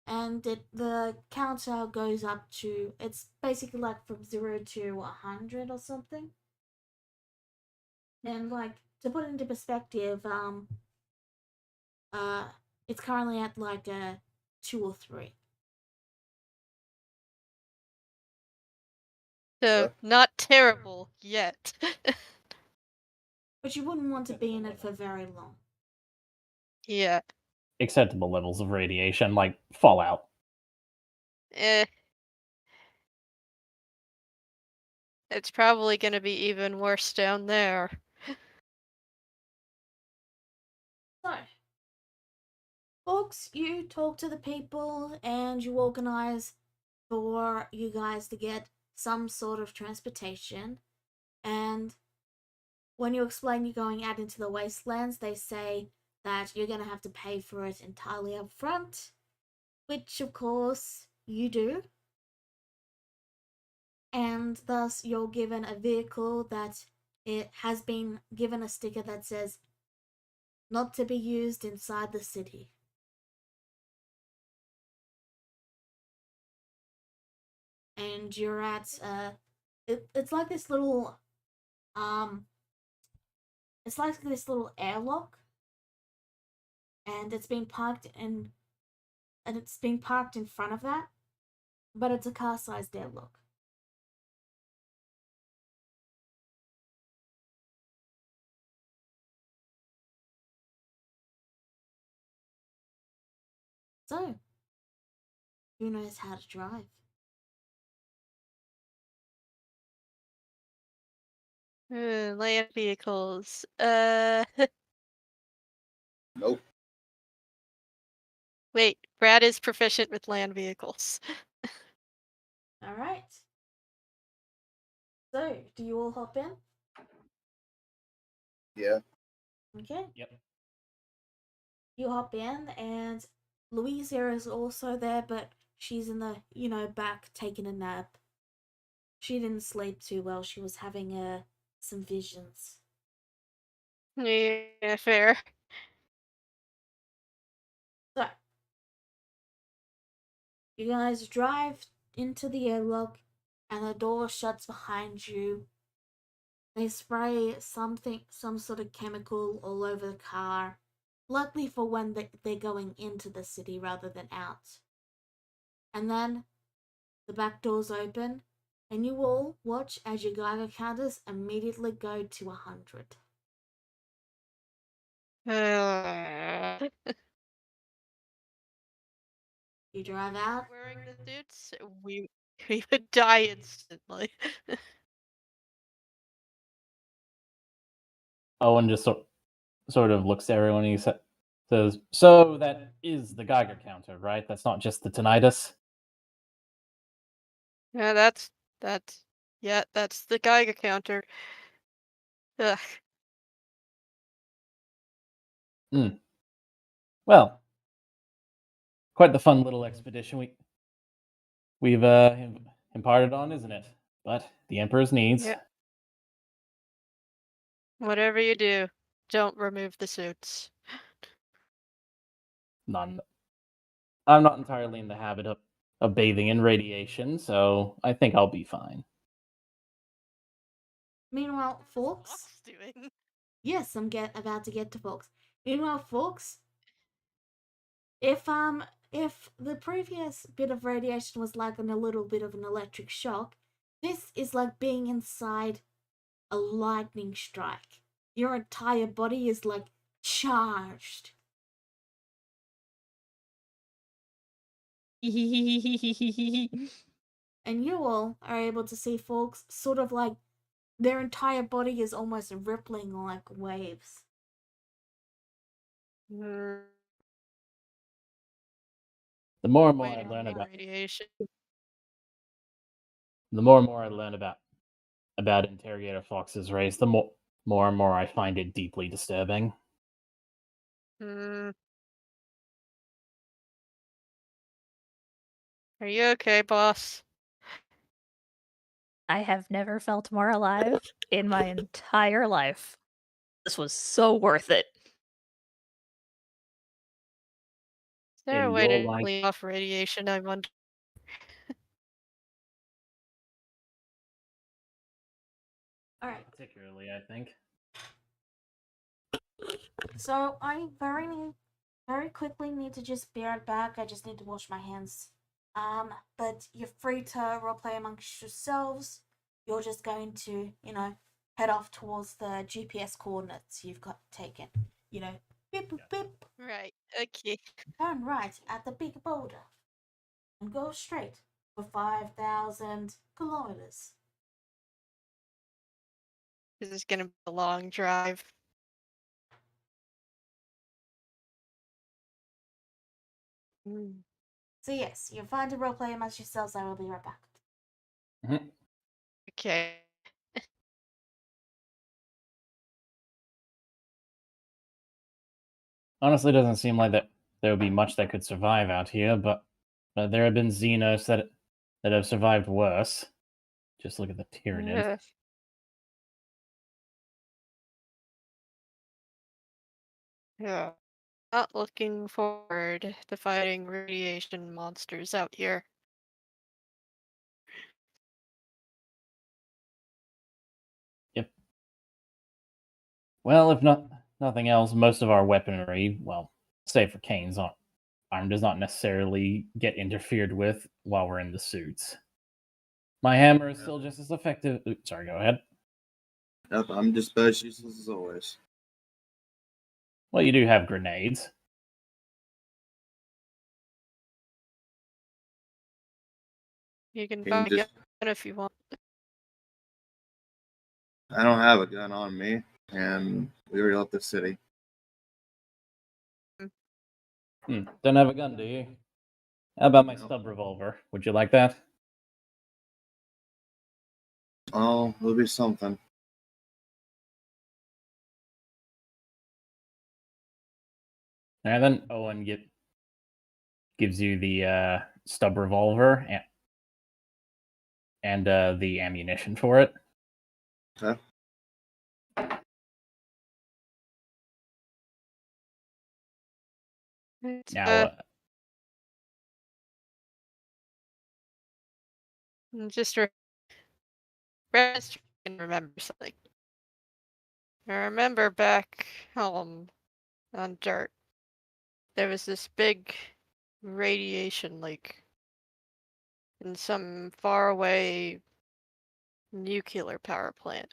And the counter goes up to, it's basically like from 0 to 100 or something. And, like, to put it into perspective, it's currently at like a 2 or 3. So, Yeah. not terrible yet. But you wouldn't want to be in it for very long. Yeah. Acceptable levels of radiation, like fallout. Eh. It's probably gonna be even worse down there. So, folks, you talk to the people and you organize for you guys to get some sort of transportation. And when you explain you're going out into the wastelands, they say that you're going to have to pay for it entirely up front, which of course you do. And thus you're given a vehicle that it has been given a sticker that says not to be used inside the city. And you're at it's like this little it's like this little airlock, and it's been parked in front of that, but it's a car-sized airlock. So, who knows how to drive? Land vehicles. Nope. Wait, Brad is proficient with land vehicles. All right. So, do you all hop in? Yeah. Okay. Yep. You hop in, and Louise here is also there, but she's in the, back taking a nap. She didn't sleep too well. She was having some visions. Yeah, fair. So, you guys drive into the airlock and the door shuts behind you. They spray some sort of chemical all over the car, likely for when they're going into the city rather than out. And then the back doors open, and you all watch as your Geiger counters immediately go to 100. You drive out. Wearing the suits, we would die instantly. Owen just sort of looks at everyone and he says, "So that is the Geiger counter, right? That's not just the tinnitus." Yeah, that's that's the Geiger counter. Ugh. Hmm. Well, quite the fun little expedition we've imparted on, isn't it? But the Emperor's needs. Yeah. Whatever you do, don't remove the suits. None. I'm not entirely in the habit of bathing in radiation, so I think I'll be fine. Meanwhile, What's Fawkes. Fox doing? Yes, about to get to Fawkes. Meanwhile, Fawkes, if the previous bit of radiation was like a little bit of an electric shock, this is like being inside a lightning strike. Your entire body is like charged. And you all are able to see Fawkes sort of like their entire body is almost rippling like waves. Mm, The more and more I waiting learn on about radiation. the more and more I learn about Interrogator Fox's race, the more and more I find it deeply disturbing. Mm. Are you okay, boss? I have never felt more alive in my entire life. This was so worth it. Is there a In way your to life, clean off radiation? I wonder. All right. particularly, I think. So I very quickly need to just be right back. I just need to wash my hands. But you're free to roleplay amongst yourselves. You're just going to, head off towards the GPS coordinates you've got taken. Beep beep beep. Right. Okay. Turn right at the big boulder and go straight for 5,000 kilometers. This is gonna be a long drive. Mm. So yes, you're fine to roleplay amongst yourselves. I will be right back. Mhm. Okay. Honestly, it doesn't seem like there would be much that could survive out here, but there have been Xenos that have survived worse. Just look at the Tyranids. Ugh. Yeah. Not looking forward to fighting radiation monsters out here. Yep. Well, if nothing else, most of our weaponry, well, save for Kane's arm, does not necessarily get interfered with while we're in the suits. My hammer is still just as effective. Oops, sorry, go ahead. Yep, I'm just as useless as always. Well, you do have grenades. You can Can buy you a just? gun if you want. I don't have a gun on me, and we already left the city. Don't have a gun, do you? How about my No. stub revolver? Would you like that? Oh, it'll be something. And then Owen gives you the stub revolver and the ammunition for it. Okay. Now, Just can remember something. I remember back home on dirt, there was this big radiation leak in some faraway nuclear power plant.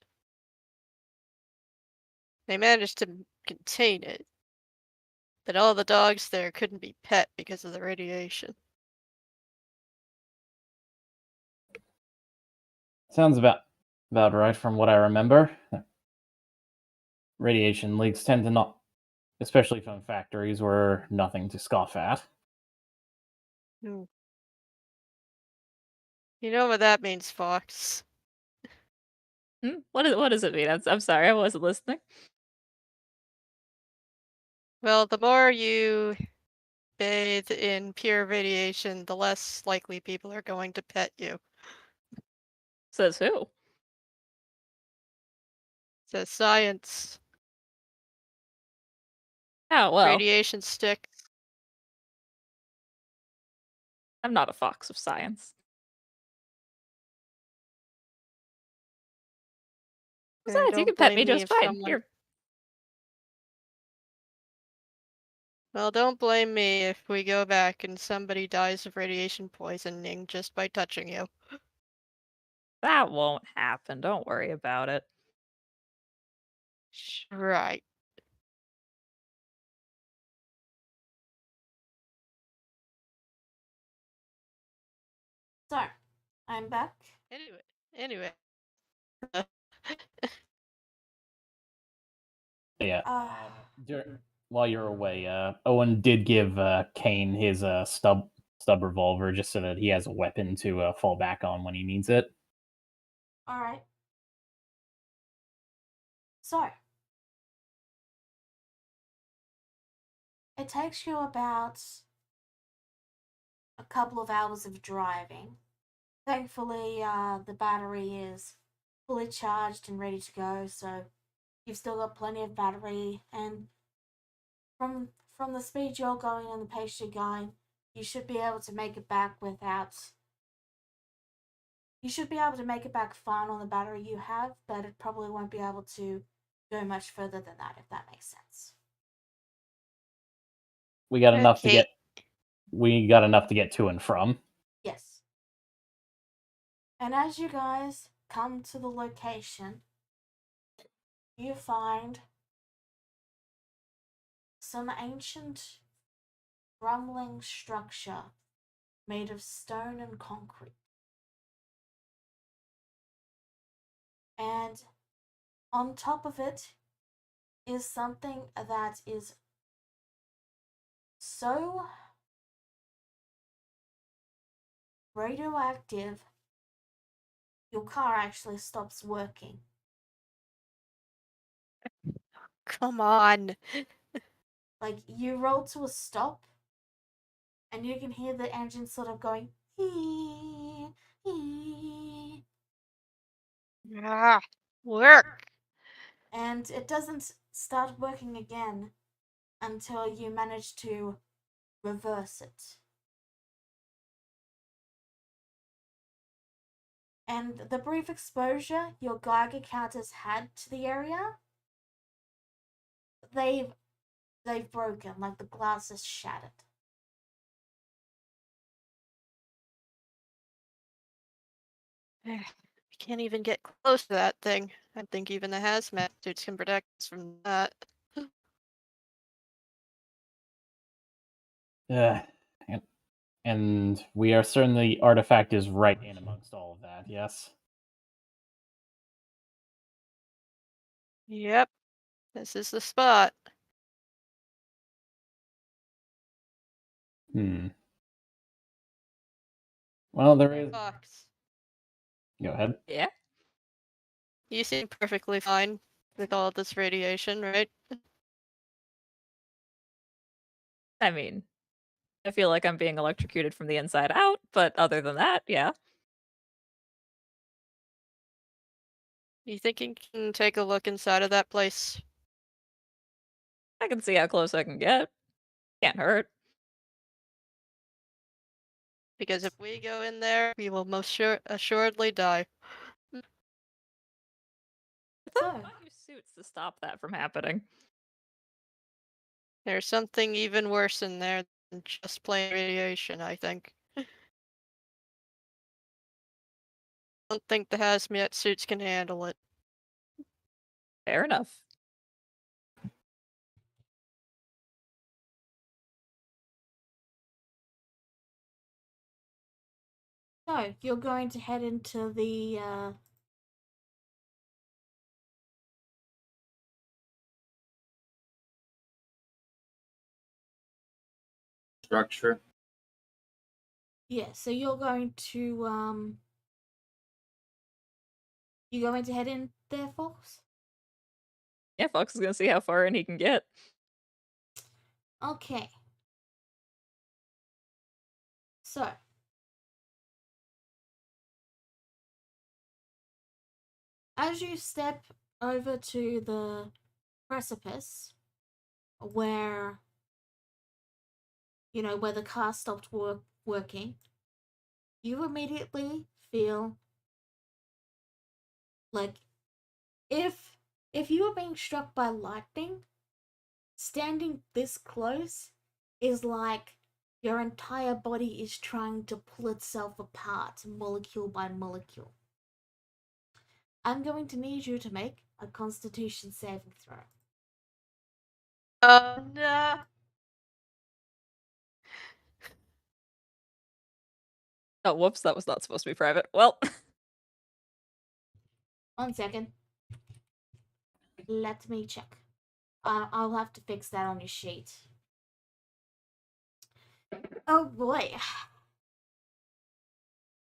They managed to contain it, but all the dogs there couldn't be pet because of the radiation. sounds about right from what I remember. Radiation leaks tend to not, especially from factories, were nothing to scoff at. You know what that means, Fox. What does it mean? I'm sorry, I wasn't listening. Well, the more you bathe in pure radiation, the less likely people are going to pet you. Says who? Says science. Oh well, Radiation sticks. I'm not a fox of science. And Besides, you don't can pet me blame me just if fine. someone. Here, Well, don't blame me if we go back and somebody dies of radiation poisoning just by touching you. that won't happen. Don't worry about it. Right. So, I'm back. Anyway. Yeah. Uh, While you're away, Owen did give Kane his stub revolver just so that he has a weapon to fall back on when he needs it. Alright. So, it takes you about a couple of hours of driving. Thankfully, the battery is fully charged and ready to go, so you've still got plenty of battery, and from the speed you're going and the pace you're going, you should be able to make it back without. You should be able to make it back fine on the battery you have, but it probably won't be able to go much further than that, if that makes sense. We got enough to Okay. get to and from. Yes. And as you guys come to the location, you find some ancient crumbling structure made of stone and concrete. And on top of it is something that is so radioactive your car actually stops working. Come on. Like, you roll to a stop and you can hear the engine sort of going hee, hee, Ah, work. and it doesn't start working again until you manage to reverse it. And the brief exposure your Geiger counters had to the area, they've broken, like the glass is shattered. I can't even get close to that thing. I think even the hazmat suits can protect us from that. And, and we are certain the artifact is right in amongst all of that, yes? Yep. This is the spot. Well, there is... Fox. Go ahead. Yeah. You seem perfectly fine with all this radiation, right? I mean, I feel like I'm being electrocuted from the inside out, but other than that, yeah. You think you can take a look inside of that place? I can see how close I can get. Can't hurt. Because if we go in there, we will assuredly die. So, I use suits to stop that from happening. There's something even worse in there than just plain radiation, I think. I don't think the hazmat suits can handle it. Fair enough. so you're going to head into the Structure. yeah. So you're going to head in there, Fox. Yeah, Fox is gonna see how far in he can get. Okay. So, as you step over to the precipice where where the car stopped working, you immediately feel like if you were being struck by lightning, standing this close is like your entire body is trying to pull itself apart molecule by molecule. I'm going to need you to make a constitution saving throw. Oh no! Oh, whoops, that was not supposed to be private. Well, 1 second. Let me check. I'll have to fix that on your sheet. Oh boy.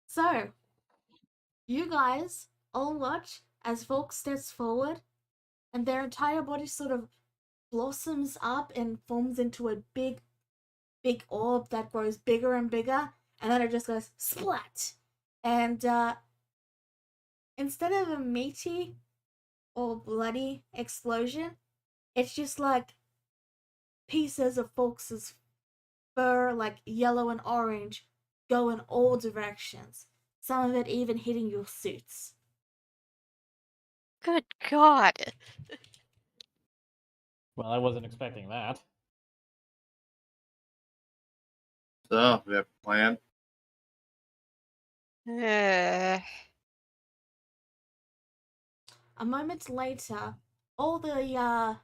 So, you guys all watch as Volk steps forward and their entire body sort of blossoms up and forms into a big orb that grows bigger and bigger, and then it just goes splat. And instead of a meaty or bloody explosion, it's just like pieces of Volk's fur, like yellow and orange, go in all directions. Some of it even hitting your suits. Good God! Well, I wasn't expecting that. So, we have a plan. Eh. A moment later, all the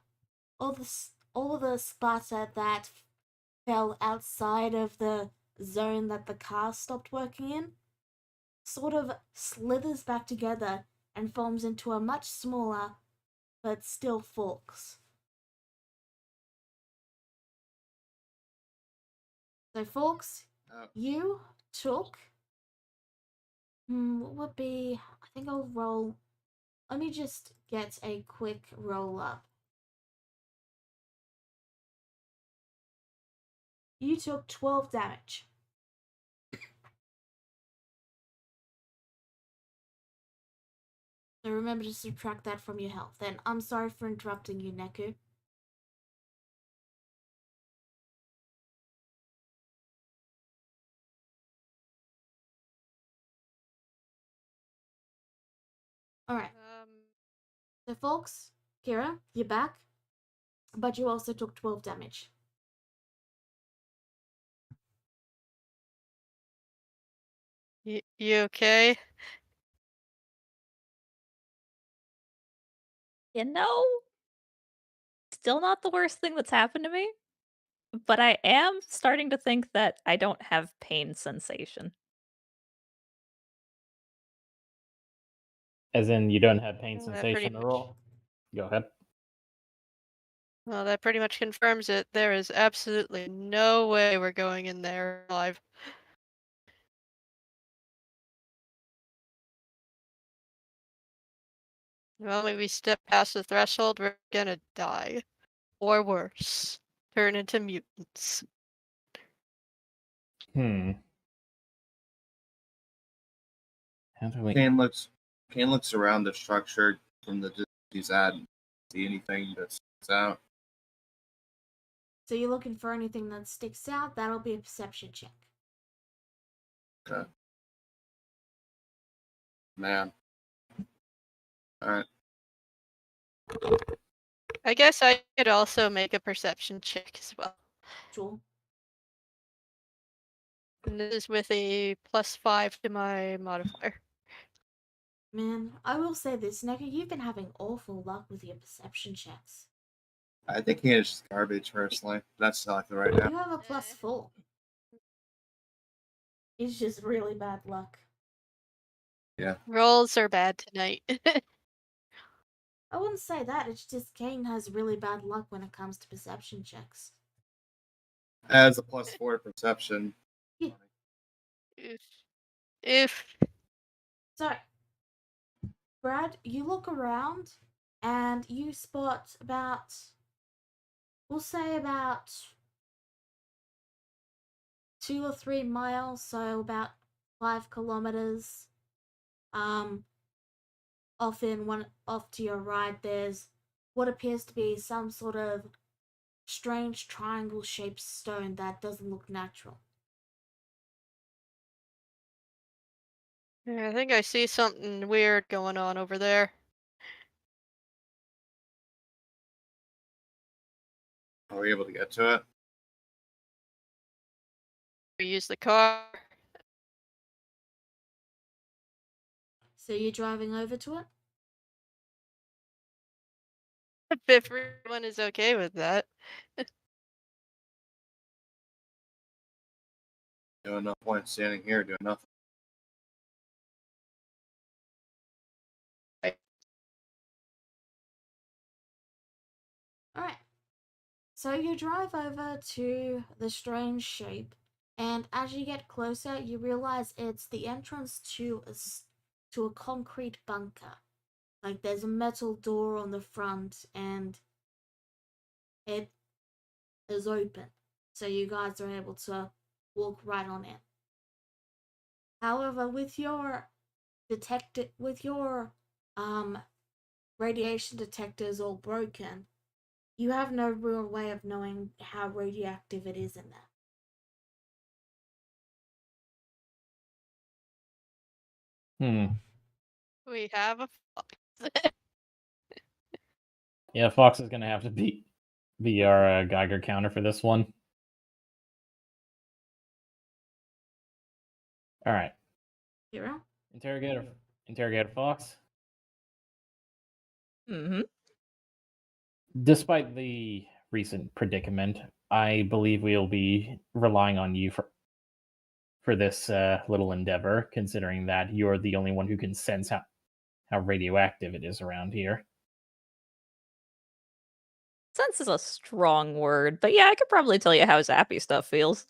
splatter that fell outside of the zone that the car stopped working in sort of slithers back together and forms into a much smaller but still forks. So forks, you took what would be, I think I'll roll, let me just get a quick roll up. You took 12 damage. So remember to subtract that from your health. And I'm sorry for interrupting you, Neku. Alright, so folks, Kira, you're back. But you also took 12 damage. You okay? you know, still not the worst thing that's happened to me. But I am starting to think that I don't have pain sensation. As in, you don't have pain Well, that pretty sensation at all? Go ahead. Well, that pretty much confirms it. There is absolutely no way we're going in there alive. The moment we step past the threshold, we're gonna die. Or worse, turn into mutants. Hmm. How do we? Kane looks around the structure from the distance he's at and see anything that sticks out. So you're looking for anything that sticks out, that'll be a perception check. Okay. Man. Alright. I guess I could also make a perception check as well. Sure. And this is with a +5 to my modifier. Man, I will say this, Neko, you've been having awful luck with your perception checks. I think Kane is just garbage, personally. That's selected right now. You have a +4. It's just really bad luck. Rolls are bad tonight. I wouldn't say that, it's just Kane has really bad luck when it comes to perception checks. As a +4 perception. if So, Brad, you look around and you spot about, we'll say about 2 or 3 miles, so about 5 kilometers. Off to your right, there's what appears to be some sort of strange triangle-shaped stone that doesn't look natural. I think I see something weird going on over there. Are we able to get to it? We use the car. So you're driving over to it? If everyone is okay with that. No point standing here doing nothing. Alright. So you drive over to the strange shape, and as you get closer, you realize it's the entrance to a concrete bunker. Like there's a metal door on the front, and it is open, so you guys are able to walk right on in. However, with your radiation detectors all broken, you have no real way of knowing how radioactive it is in there. We have a fox. Yeah, Fox is gonna have to be our Geiger counter for this one. All right, Hero? Interrogator Fox. Mm-hmm. Despite the recent predicament, I believe we'll be relying on you for this little endeavor, considering that you're the only one who can sense how radioactive it is around here. Sense is a strong word, but yeah, I could probably tell you how zappy stuff feels.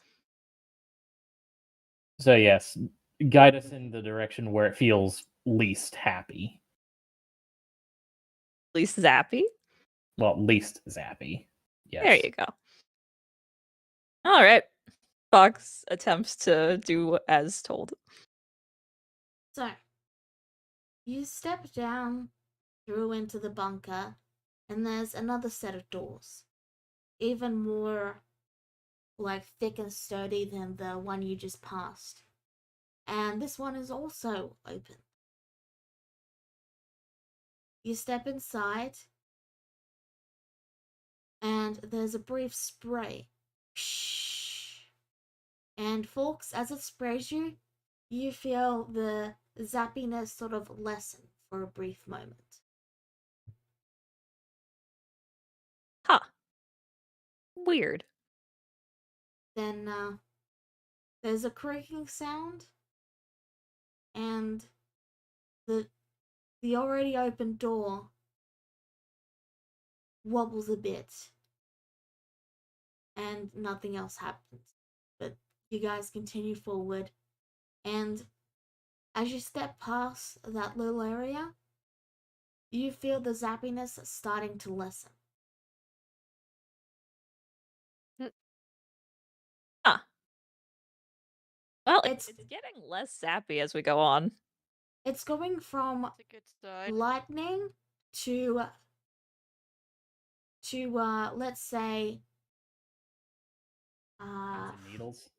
So yes, guide us in the direction where it feels least happy. At least zappy. Well, least zappy. Yes. There you go. All right. Fox attempts to do as told. So, you step down through into the bunker, and there's another set of doors. Even more like thick and sturdy than the one you just passed. And this one is also open. You step inside, and there's a brief spray. Shh. And Forks, as it sprays you, you feel the zappiness sort of lessen for a brief moment. Huh. Weird. Then there's a creaking sound, and the already open door wobbles a bit, and nothing else happens. But you guys continue forward, and as you step past that little area, you feel the zappiness starting to lessen. Huh. Well, It's- it's getting less sappy as we go on. It's going from That's a good sign. lightning to let's say Pins and needles.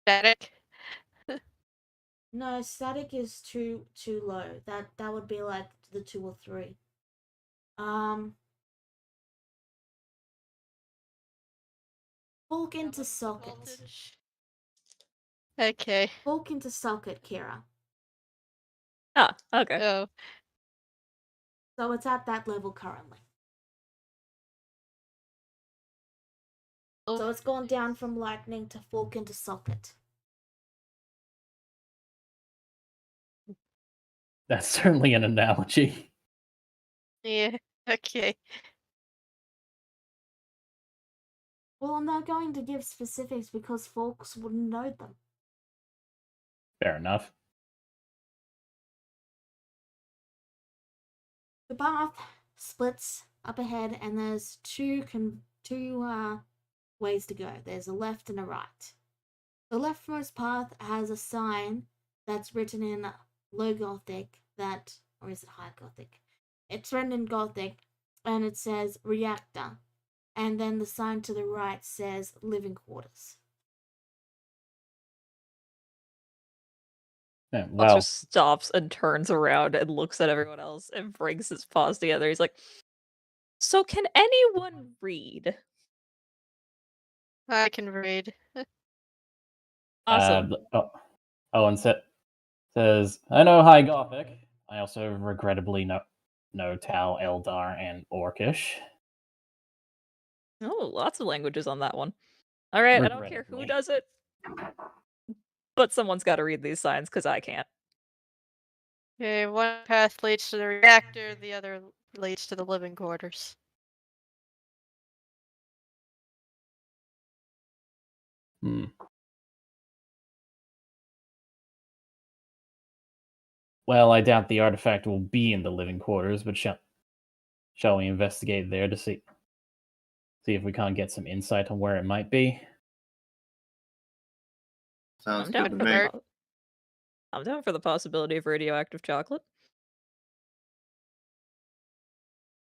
Static. no, static is too low. That would be like the 2 or 3. Bulk into Double the socket. voltage. Okay. Bulk into socket, Kira. Ah, okay. Oh, So it's at that level currently. So it's gone down from lightning to fork into socket. That's certainly an analogy. yeah. Okay. Well, I'm not going to give specifics because folks wouldn't know them. Fair enough. The path splits up ahead, and there's two ways to go. There's a left and a right. The leftmost path has a sign that's written in low Gothic or is it high Gothic? It's written in Gothic, and it says reactor. And then the sign to the right says living quarters. Yeah, Fox well, just stops and turns around and looks at everyone else and brings his paws together. He's like, "So can anyone read?" I can read. Awesome. Owen says, I know High Gothic. I also regrettably know Tal, Eldar, and Orcish. Oh, lots of languages on that one. All right, I don't care who Regrettably. does it, but someone's got to read these signs because I can't. Okay, one path leads to the reactor, the other leads to the living quarters. Hmm. Well, I doubt the artifact will be in the living quarters, but shall we investigate there to see if we can't get some insight on where it might be? Sounds I'm good down to for me. I'm down for the possibility of radioactive chocolate.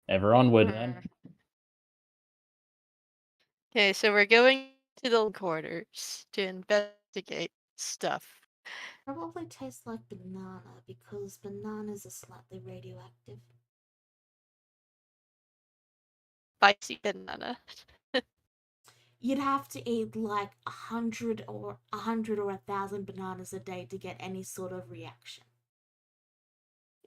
Ever onward then. Okay, so we're going to the quarters to investigate stuff. Probably tastes like banana because bananas are slightly radioactive. Spicy banana. You'd have to eat like 100 or 1,000 bananas a day to get any sort of reaction.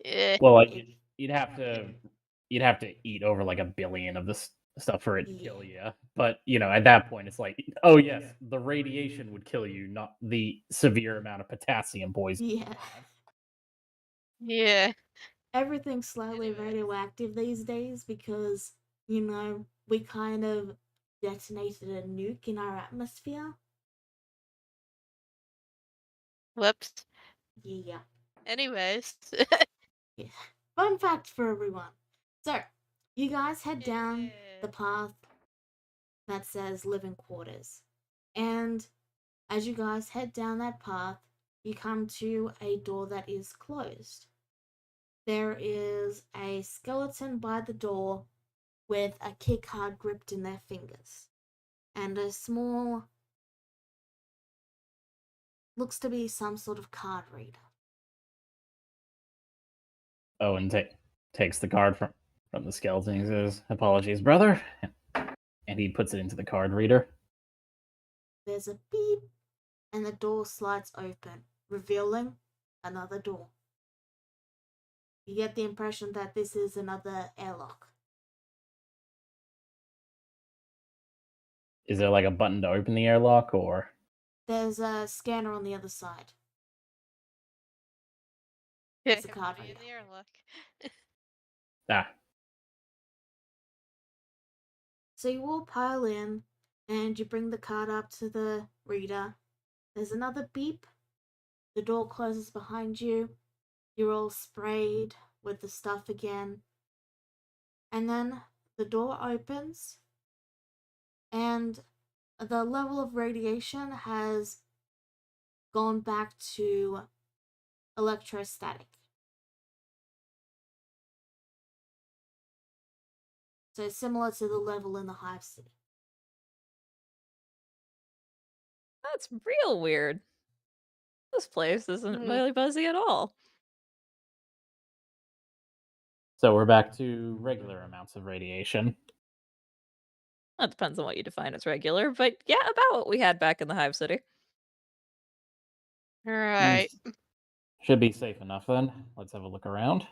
Eh. Well, like, you'd have to eat over like 1 billion of this stuff for it to kill you. But at that point, it's like, oh yes, the radiation would kill you, not the severe amount of potassium poison. Yeah. Yeah. Everything's slightly Anyways. radioactive these days because, we kind of detonated a nuke in our atmosphere. Whoops. Yeah. Anyways. Yeah. Fun fact for everyone. So, you guys head down Yeah. the path that says living quarters. And as you guys head down that path, you come to a door that is closed. There is a skeleton by the door with a key card gripped in their fingers. And a small, looks to be some sort of card reader. Owen takes the card from the skeleton and says, "Apologies, brother," and he puts it into the card reader. There's a beep, and the door slides open, revealing another door. You get the impression that this is another airlock. Is there like a button to open the airlock, or There's a scanner on the other side. It's a card in reader. the airlock. ah? So you all pile in, and you bring the card up to the reader. There's another beep. The door closes behind you. You're all sprayed with the stuff again. And then the door opens, and the level of radiation has gone back to electrostatic. So similar to the level in the Hive City. That's real weird. This place isn't Hmm. really buzzy at all. So we're back to regular amounts of radiation. That depends on what you define as regular, but yeah, about what we had back in the Hive City. Alright. Should be safe enough then. Let's have a look around.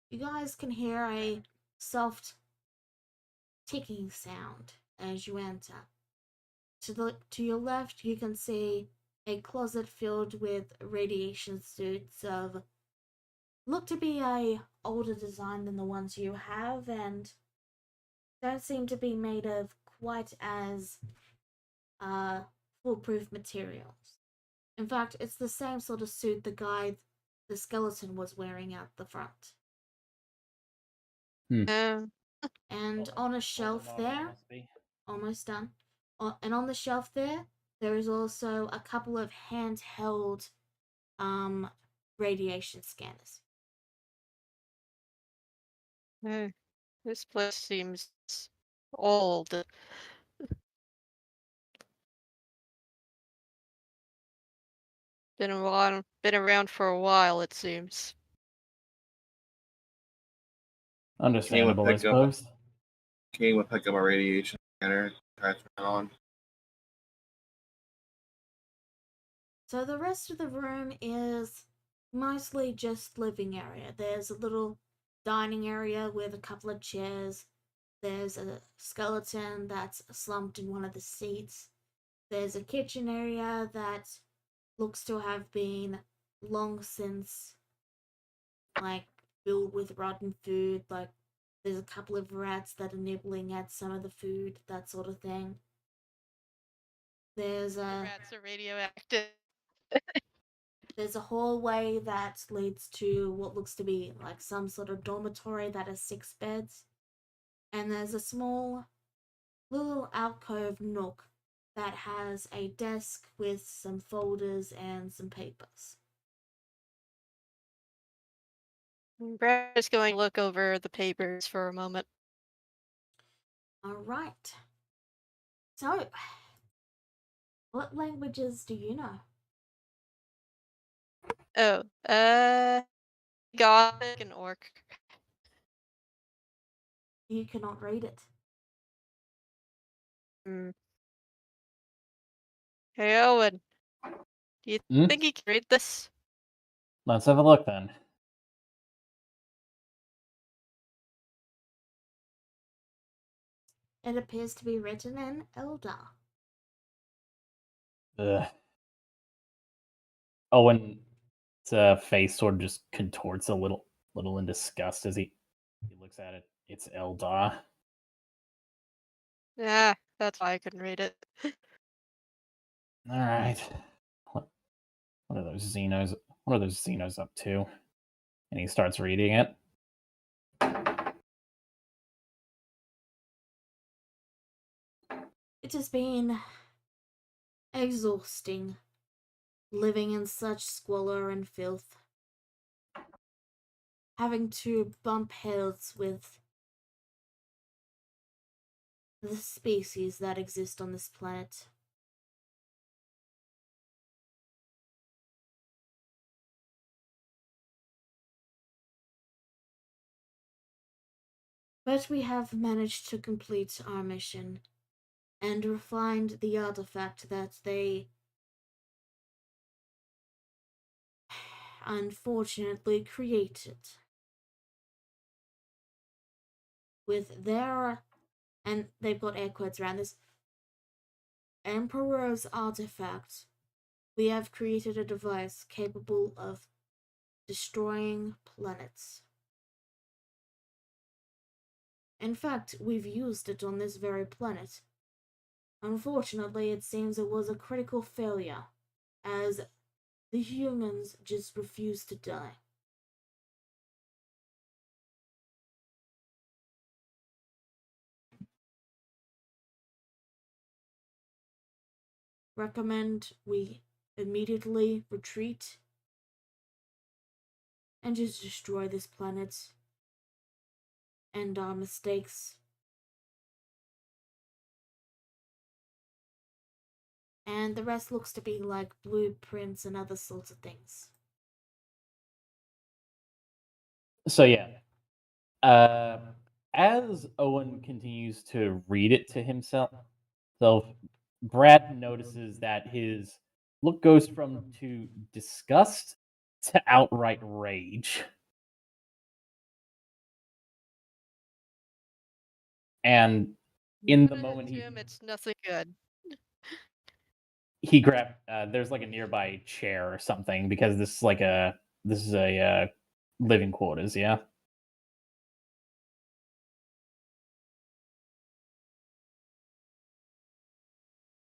You guys can hear a soft ticking sound as you enter. To your left, you can see a closet filled with radiation suits of look to be a older design than the ones you have, and don't seem to be made of quite as foolproof materials. In fact, it's the same sort of suit the skeleton was wearing at the front. And on a shelf there, almost done. And on the shelf there is also a couple of handheld radiation scanners. This place seems old. Been around for a while, it seems. Understandable, I pick up- suppose. King would pick up a radiation scanner, try to turn it on. So the rest of the room is mostly just living area. There's a little dining area with a couple of chairs. There's a skeleton that's slumped in one of the seats. There's a kitchen area that looks to have been long since filled with rotten food. Like there's a couple of rats that are nibbling at some of the food, that sort of thing. There's The a rats are radioactive. There's a hallway that leads to what looks to be like some sort of dormitory that has 6 beds. And there's a small little alcove nook that has a desk with some folders and some papers. Brad is going to look over the papers for a moment. Alright. So, what languages do you know? Oh, Gothic and Orc. You cannot read it. Hey, Owen. Do you Hmm? think he can read this? Let's have a look then. It appears to be written in Eldar. Ugh. Owen's face sort of just contorts a little in disgust as he looks at it. It's Eldar. Yeah, that's why I couldn't read it. All right. What are those Xenos? What are those Xenos up to? And he starts reading it. It has been exhausting living in such squalor and filth. Having to bump heads with the species that exist on this planet. But we have managed to complete our mission and refined the artifact that they unfortunately created. With their, and they've got air quotes around this, Emperor's artifact, we have created a device capable of destroying planets. In fact, we've used it on this very planet. Unfortunately, it seems it was a critical failure, as the humans just refused to die. recommend we immediately retreat and just destroy this planet, end our mistakes, and the rest looks to be like blueprints and other sorts of things. So yeah, as Owen continues to read it to himself, Brad notices that his look goes from to disgust to outright rage. And in the Gonna moment assume it's nothing good. he grabbed, there's like a nearby chair or something because this is a living quarters, yeah.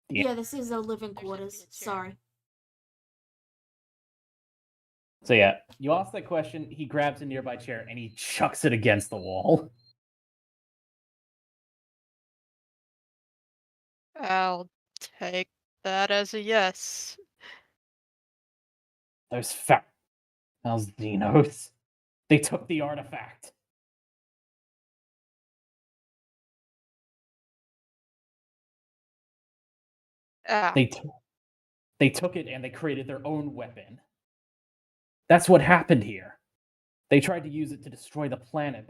Yeah, this is a living There should be quarters. a chair. Sorry. So yeah, you ask that question, he grabs a nearby chair and he chucks it against the wall. I'll take that as a yes. Those Dinos. They took the artifact. Ah, They took it and they created their own weapon. That's what happened here. They tried to use it to destroy the planet,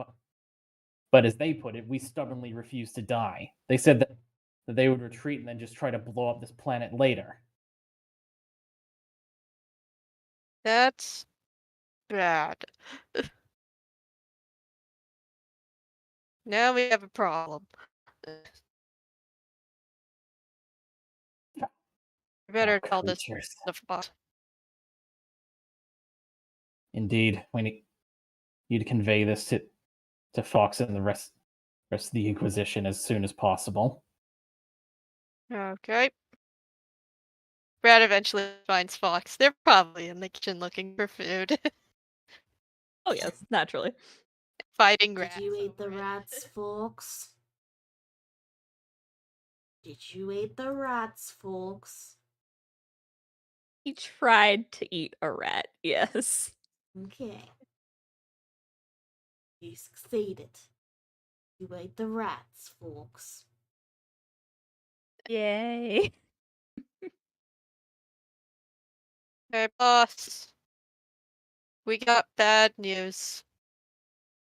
but as they put it, we stubbornly refused to die. They said that they would retreat and then just try to blow up this planet later. that's bad. Now we have a problem. We better tell this Creatures. the boss. Indeed, we need you to convey this to Fox and the rest of the Inquisition as soon as possible. Okay. Brad eventually finds Fox. They're probably in the kitchen looking for food. Oh yes, naturally. Fighting Did rats. you eat the over it. rats, folks? Did you eat the rats, folks? He tried to eat a rat, yes. Okay. You succeeded. You ate the rats, folks. Yay. Hey, boss. We got bad news.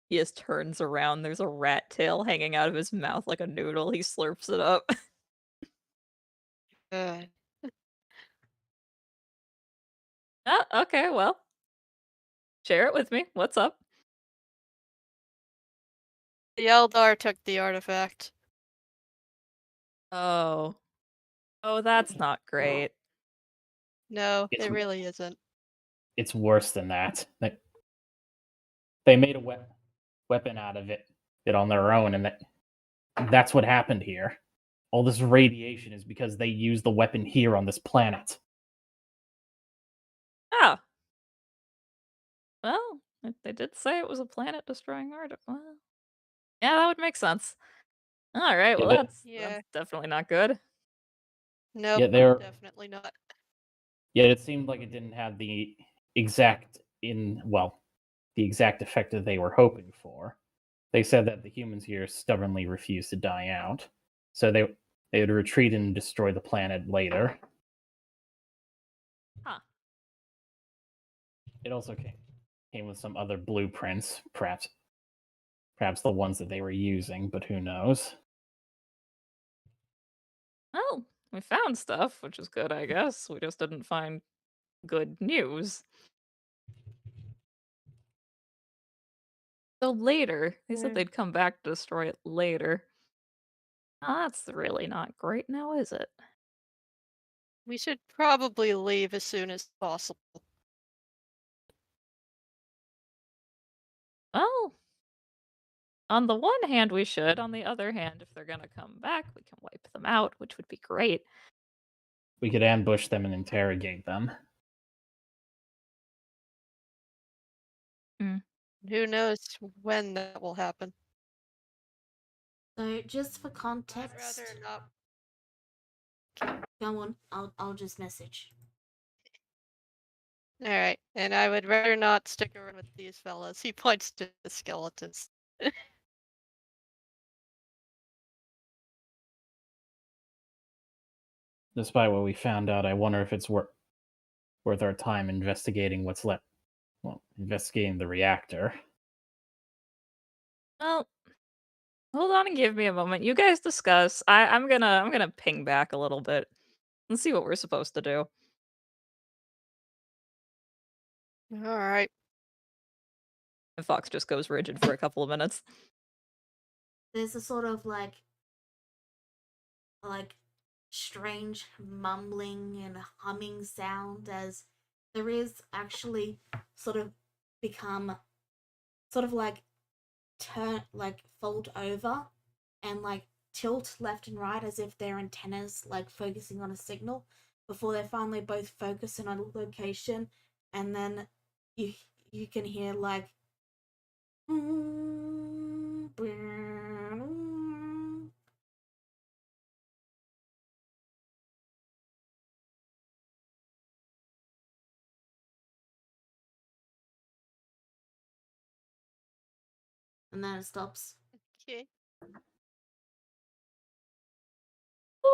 He just turns around, there's a rat tail hanging out of his mouth like a noodle. He slurps it up. Good. Oh, okay, well. Share it with me. What's up? The Eldar took the artifact. Oh. Oh, that's not great. No, It's- it really isn't. It's worse than that. They made a weapon out of it on their own, and that's what happened here. All this radiation is because they used the weapon here on this planet. Oh. Well, they did say it was a planet-destroying artifact. Well, yeah, that would make sense. Alright, well, Yeah, that's definitely not good. Nope, Yeah, they're definitely not. Yet it seemed like it didn't have the exact the exact effect that they were hoping for. They said that the humans here stubbornly refused to die out, so they would retreat and destroy the planet later. Huh. It also came with some other blueprints, perhaps the ones that they were using, but who knows? Well, we found stuff, which is good, I guess. We just didn't find good news. So later, they said Mm. they'd come back to destroy it later. That's really not great now, is it? We should probably leave as soon as possible. Well, on the one hand, we should. On the other hand, if they're gonna come back, we can wipe them out, which would be great. We could ambush them and interrogate them. Who knows when that will happen. So, just for I'd context, rather not. Go on. I'll just message. All right, and I would rather not stick around with these fellas. He points to the skeletons. Despite what we found out, I wonder if it's worth our time investigating what's left. Well, investigating the reactor. Well, hold on and give me a moment. You guys discuss. I'm gonna ping back a little bit and see what we're supposed to do. All right. And Fox just goes rigid for a couple of minutes. There's a sort of like strange mumbling and humming sound as there is actually sort of become sort of like fold over and like tilt left and right as if their antennas like focusing on a signal before they finally both focus in on a location, and then you can hear like and then it stops. Okay.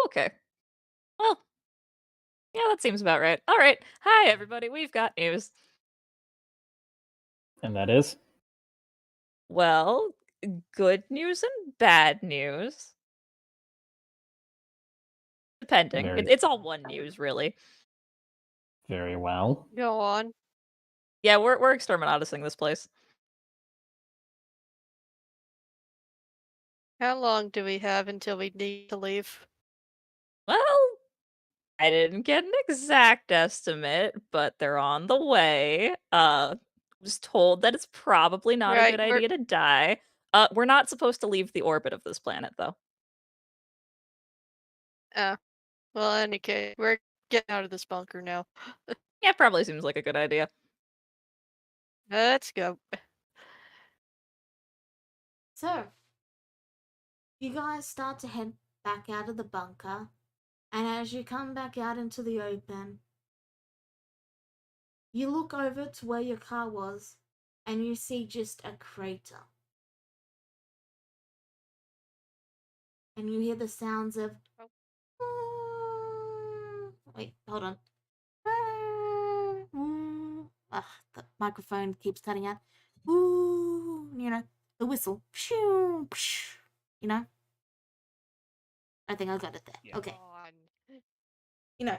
Okay. Well, yeah, that seems about right. All right. Hi, everybody. We've got news. And that is? Well, good news and bad news. Depending. Very- It's all one news, really. Very well. Go on. Yeah, we're exterminatusing this place. How long do we have until we need to leave? Well, I didn't get an exact estimate, but they're on the way. Was told that it's probably not a Right, good we're- idea to die. We're not supposed to leave the orbit of this planet, though. Well, in any case, we're getting out of this bunker now. Yeah, probably seems like a good idea. Let's go. So, you guys start to head back out of the bunker, and as you come back out into the open, you look over to where your car was, and you see just a crater. And you hear the sounds of... Wait, hold on. Ugh, the microphone keeps cutting out. Ooh, you know, the whistle. You know? I think I got it there. Yeah. Okay. On. You know,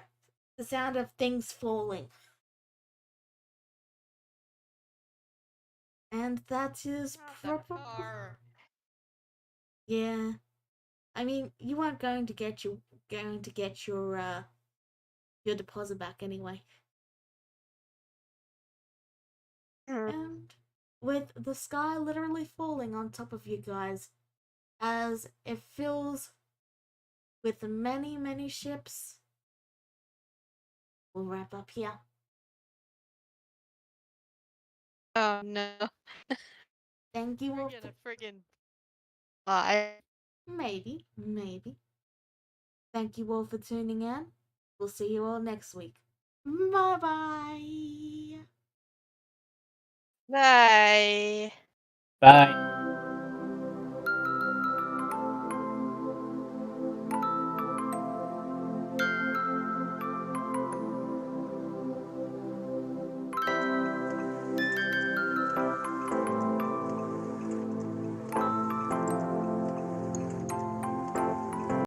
the sound of things falling. And that is Not that probably... far. Yeah. I mean, you weren't going to get your deposit back anyway. And with the sky literally falling on top of you guys, as it fills with many, many ships, we'll wrap up here. Oh no. Thank you We're all. gonna friggin' lie. Maybe. Thank you all for tuning in. We'll see you all next week. Bye-bye. Bye. Bye.